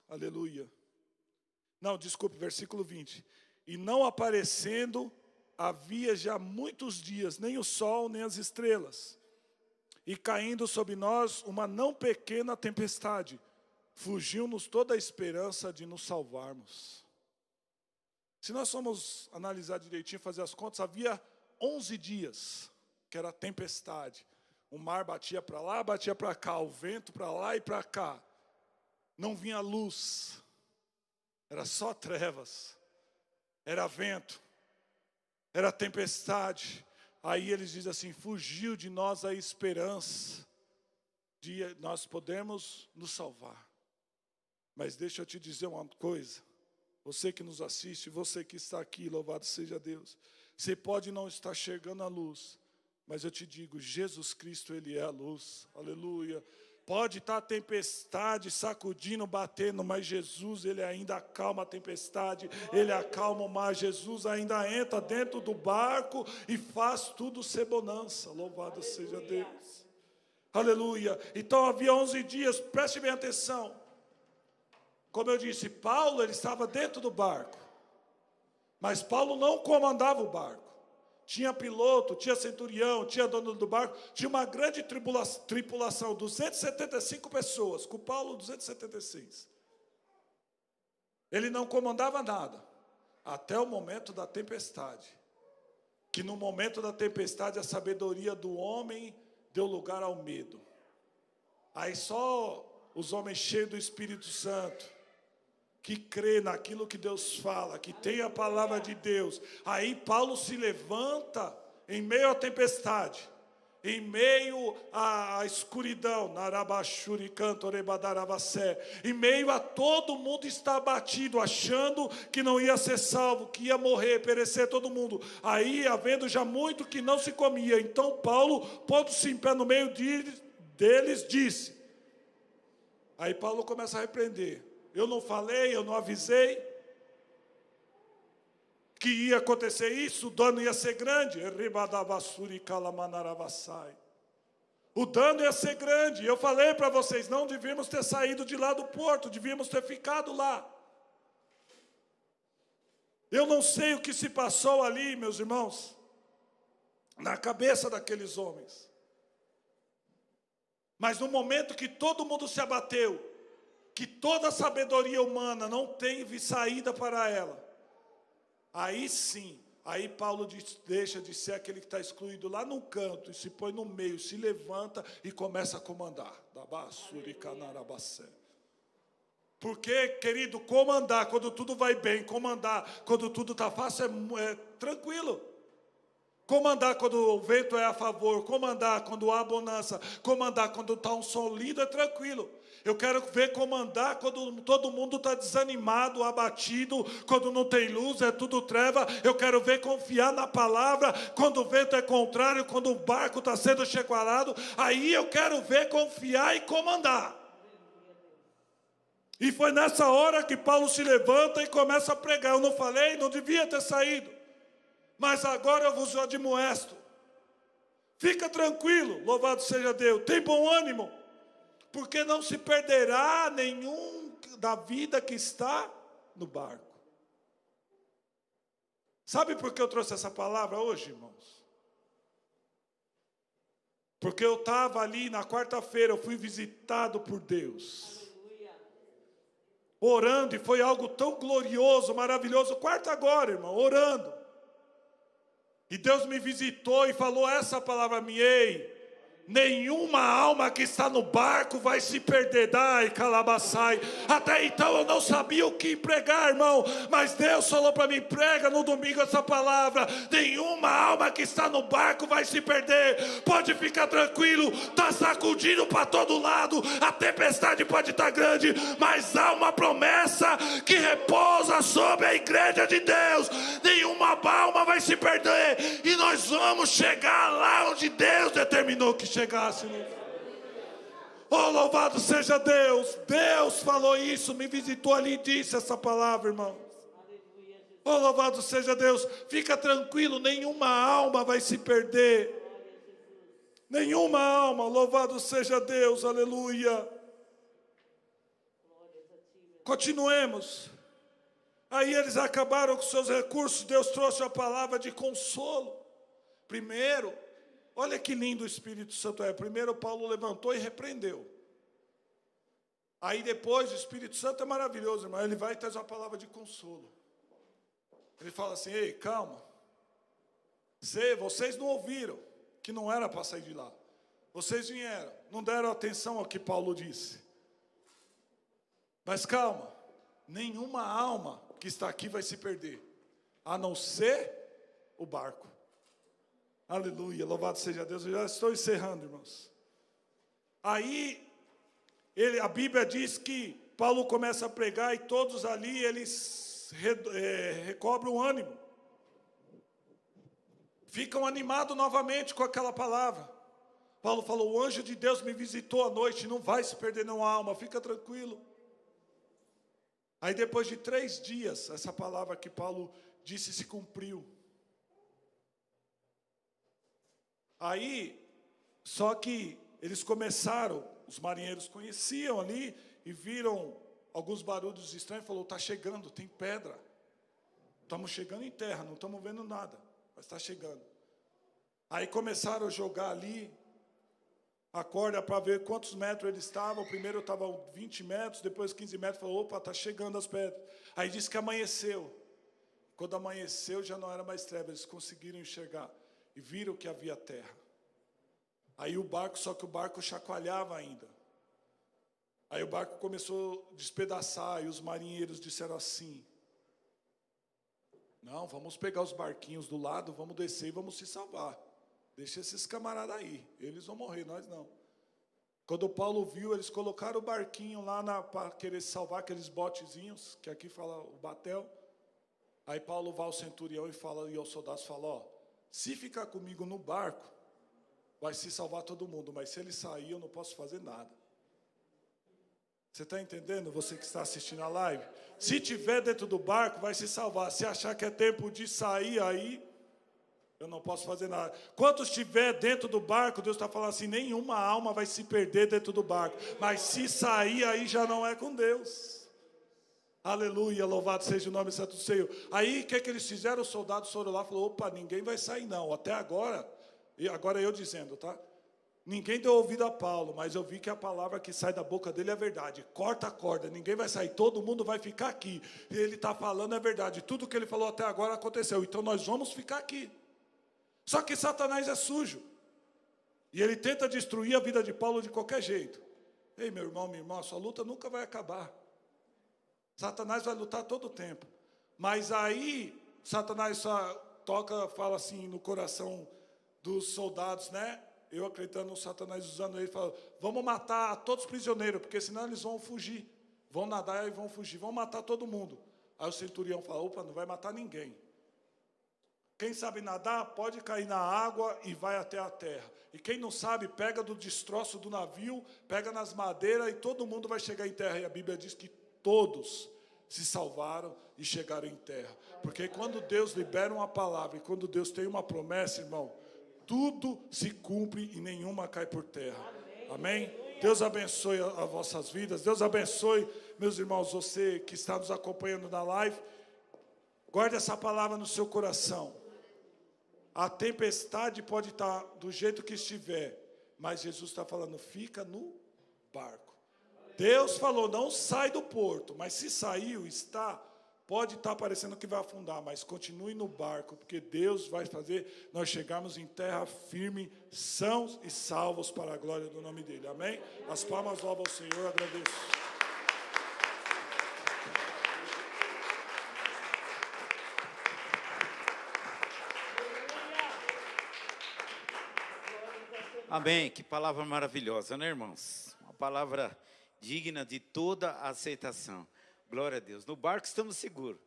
aleluia. Não, desculpe, versículo 20. E não aparecendo, havia já muitos dias, nem o sol, nem as estrelas. E caindo sobre nós uma não pequena tempestade, fugiu-nos toda a esperança de nos salvarmos. Se nós formos analisar direitinho, fazer as contas, havia 11 dias, que era tempestade. O mar batia para lá, batia para cá, o vento para lá e para cá. Não vinha luz, era só trevas, era vento, era tempestade. Aí eles dizem assim, fugiu de nós a esperança de nós podermos nos salvar. Mas deixa eu te dizer uma coisa, você que nos assiste, você que está aqui, louvado seja Deus. Você pode não estar enxergando a luz, mas eu te digo, Jesus Cristo, Ele é a luz, aleluia. Pode estar a tempestade sacudindo, batendo, mas Jesus, Ele ainda acalma a tempestade, Ele acalma o mar. Jesus ainda entra dentro do barco e faz tudo ser bonança, louvado seja Deus, aleluia. Então havia 11 dias, preste bem atenção. Como eu disse, Paulo, ele estava dentro do barco, mas Paulo não comandava o barco. Tinha piloto, tinha centurião, tinha dono do barco, tinha uma grande tripulação, 275 pessoas, com Paulo 276. Ele não comandava nada, até o momento da tempestade. Que no momento da tempestade a sabedoria do homem deu lugar ao medo. Aí só os homens cheios do Espírito Santo, que crê naquilo que Deus fala, que tem a palavra de Deus. Aí Paulo se levanta em meio à tempestade, em meio à escuridão, em meio a todo mundo estar abatido, achando que não ia ser salvo, que ia morrer, perecer todo mundo. Aí, havendo já muito que não se comia, então Paulo, pondo-se em pé no meio deles, disse. Aí Paulo começa a repreender. Eu não falei, eu não avisei que ia acontecer isso, o dano ia ser grande. O dano ia ser grande. Eu falei para vocês, não devíamos ter saído de lá do porto, devíamos ter ficado lá. Eu não sei o que se passou ali, meus irmãos, na cabeça daqueles homens. Mas no momento que todo mundo se abateu, que toda a sabedoria humana não teve saída para ela, aí sim, aí Paulo deixa de ser aquele que está excluído lá no canto, e se põe no meio, se levanta e começa a comandar. Porque, querido, comandar quando tudo vai bem, comandar quando tudo está fácil é tranquilo. Comandar quando o vento é a favor, comandar quando há bonança, comandar quando está um som lindo é tranquilo. Eu quero ver comandar quando todo mundo está desanimado, abatido, quando não tem luz, é tudo treva. Eu quero ver confiar na palavra quando o vento é contrário, quando o barco está sendo chacoalhado. Aí eu quero ver confiar e comandar. E foi nessa hora que Paulo se levanta e começa a pregar. Eu não falei, não devia ter saído, mas agora eu vos admoesto. Fica tranquilo, louvado seja Deus, tem bom ânimo, porque não se perderá nenhum da vida que está no barco. Sabe por que eu trouxe essa palavra hoje, irmãos? Porque eu estava ali na quarta-feira, eu fui visitado por Deus. Orando, e foi algo tão glorioso, maravilhoso. Quarta agora, irmão, orando. E Deus me visitou e falou essa palavra a mim: ei, nenhuma alma que está no barco vai se perder. Dai, calabaçai. Até então eu não sabia o que pregar, irmão, mas Deus falou para mim: prega no domingo essa palavra. Nenhuma alma que está no barco vai se perder. Pode ficar tranquilo, está sacudindo para todo lado, a tempestade pode estar grande, mas há uma promessa que repousa sobre a igreja de Deus. Nenhuma alma vai se perder, e nós vamos chegar lá onde Deus determinou que chegássemos. Oh, louvado seja Deus. Deus falou isso, me visitou ali e disse essa palavra, irmãos. Oh, louvado seja Deus. Fica tranquilo, nenhuma alma vai se perder. Nenhuma alma, louvado seja Deus, aleluia. Continuemos. Aí eles acabaram com seus recursos, Deus trouxe a palavra de consolo. Primeiro, olha que lindo o Espírito Santo é. Primeiro Paulo levantou e repreendeu. Aí depois o Espírito Santo é maravilhoso, irmão. Ele vai e traz uma palavra de consolo. Ele fala assim: ei, calma. Vocês não ouviram que não era para sair de lá. Vocês vieram, não deram atenção ao que Paulo disse. Mas calma, nenhuma alma que está aqui vai se perder, a não ser o barco. Aleluia, louvado seja Deus. Eu já estou encerrando, irmãos. Aí, a Bíblia diz que Paulo começa a pregar e todos ali, eles recobram o ânimo. Ficam animados novamente com aquela palavra. Paulo falou: o anjo de Deus me visitou à noite, não vai se perder nenhuma alma, fica tranquilo. Aí depois de 3 dias, essa palavra que Paulo disse se cumpriu. Aí, só que eles começaram, os marinheiros conheciam ali e viram alguns barulhos estranhos, falou: está chegando, tem pedra. Estamos chegando em terra, não estamos vendo nada, mas está chegando. Aí começaram a jogar ali a corda para ver quantos metros eles estavam. Primeiro estava 20 metros, depois 15 metros. Falou: opa, está chegando as pedras. Aí disse que amanheceu. Quando amanheceu já não era mais trevas, eles conseguiram enxergar e viram que havia terra. Aí o barco, só que o barco chacoalhava ainda. Aí o barco começou a despedaçar e os marinheiros disseram assim: não, vamos pegar os barquinhos do lado, vamos descer e vamos se salvar. Deixa esses camaradas aí, eles vão morrer, nós não. Quando Paulo viu, eles colocaram o barquinho lá para querer salvar aqueles botezinhos, que aqui fala o batel. Aí Paulo vai ao centurião e aos soldados fala: ó, se ficar comigo no barco, vai se salvar todo mundo, mas se ele sair, eu não posso fazer nada. Você está entendendo, você que está assistindo a live? Se tiver dentro do barco, vai se salvar. Se achar que é tempo de sair aí, eu não posso fazer nada. Quantos estiver dentro do barco, Deus está falando assim: nenhuma alma vai se perder dentro do barco. Mas se sair, aí já não é com Deus. Aleluia, louvado seja o nome santo do Senhor. Aí, o que eles fizeram? Os soldados foram lá e falaram: opa, ninguém vai sair não. Até agora, e agora eu dizendo, tá? Ninguém deu ouvido a Paulo, mas eu vi que a palavra que sai da boca dele é verdade. Corta a corda, ninguém vai sair, todo mundo vai ficar aqui. Ele está falando é verdade, tudo que ele falou até agora aconteceu, então nós vamos ficar aqui. Só que Satanás é sujo, e ele tenta destruir a vida de Paulo de qualquer jeito. Ei, meu irmão, minha irmã, a sua luta nunca vai acabar. Satanás vai lutar todo o tempo. Mas aí, Satanás só fala assim no coração dos soldados, né? Eu acreditando no Satanás usando ele, fala: vamos matar todos os prisioneiros, porque senão eles vão fugir. Vão nadar e vão fugir, vão matar todo mundo. Aí o centurião fala: opa, não vai matar ninguém. Quem sabe nadar, pode cair na água e vai até a terra. E quem não sabe, pega do destroço do navio, pega nas madeiras e todo mundo vai chegar em terra. E a Bíblia diz que todos se salvaram e chegaram em terra. Porque quando Deus libera uma palavra e quando Deus tem uma promessa, irmão, tudo se cumpre e nenhuma cai por terra. Amém? Deus abençoe as vossas vidas. Deus abençoe, meus irmãos, você que está nos acompanhando na live. Guarde essa palavra no seu coração. A tempestade pode estar do jeito que estiver, mas Jesus está falando: fica no barco. Deus falou: não sai do porto, mas se saiu, pode estar parecendo que vai afundar, mas continue no barco, porque Deus vai fazer nós chegarmos em terra firme, sãos e salvos para a glória do nome dele. Amém? As palmas louvam ao Senhor, agradeço. Amém, que palavra maravilhosa, né, irmãos? Uma palavra digna de toda a aceitação. Glória a Deus. No barco estamos seguros.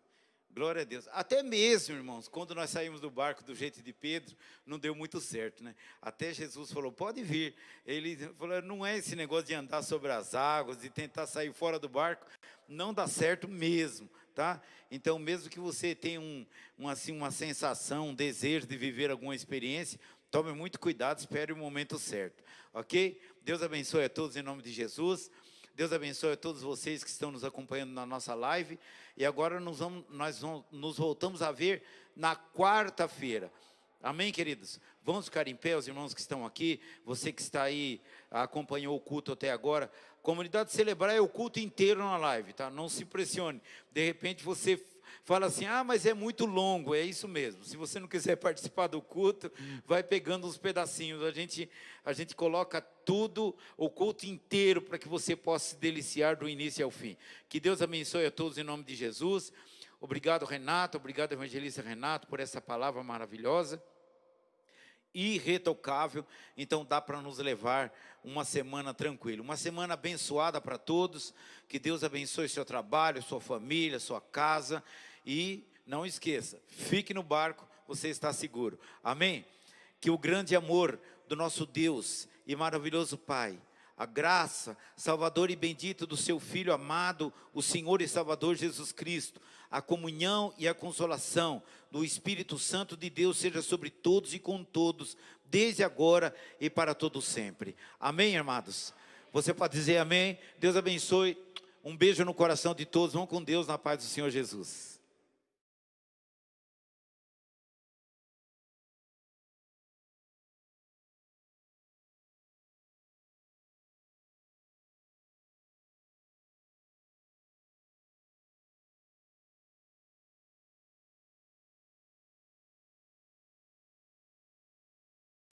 Glória a Deus. Até mesmo, irmãos, quando nós saímos do barco do jeito de Pedro, não deu muito certo, né? Até Jesus falou: pode vir. Ele falou: não é esse negócio de andar sobre as águas, de tentar sair fora do barco, não dá certo mesmo, tá? Então, mesmo que você tenha uma sensação, um desejo de viver alguma experiência, tome muito cuidado, espere o momento certo, ok? Deus abençoe a todos em nome de Jesus. Deus abençoe a todos vocês que estão nos acompanhando na nossa live. E agora nós nos voltamos a ver na quarta-feira. Amém, queridos? Vamos ficar em pé, os irmãos que estão aqui. Você que está aí, acompanhou o culto até agora. Comunidade Celebrar é o culto inteiro na live, tá? Não se pressione. De repente você fala assim, mas é muito longo. É isso mesmo. Se você não quiser participar do culto, vai pegando os pedacinhos. A gente coloca tudo, o culto inteiro, para que você possa se deliciar do início ao fim. Que Deus abençoe a todos em nome de Jesus. Obrigado, Renato. Obrigado, evangelista Renato, por essa palavra maravilhosa. Irretocável. Então dá para nos levar uma semana tranquila, uma semana abençoada para todos. Que Deus abençoe seu trabalho, sua família, sua casa. E não esqueça, fique no barco, você está seguro. Amém? Que o grande amor do nosso Deus e maravilhoso Pai, a graça, Salvador e bendito do seu Filho amado, o Senhor e Salvador Jesus Cristo, a comunhão e a consolação do Espírito Santo de Deus seja sobre todos e com todos, desde agora e para todo sempre. Amém, amados? Você pode dizer amém? Deus abençoe. Um beijo no coração de todos. Vão com Deus na paz do Senhor Jesus.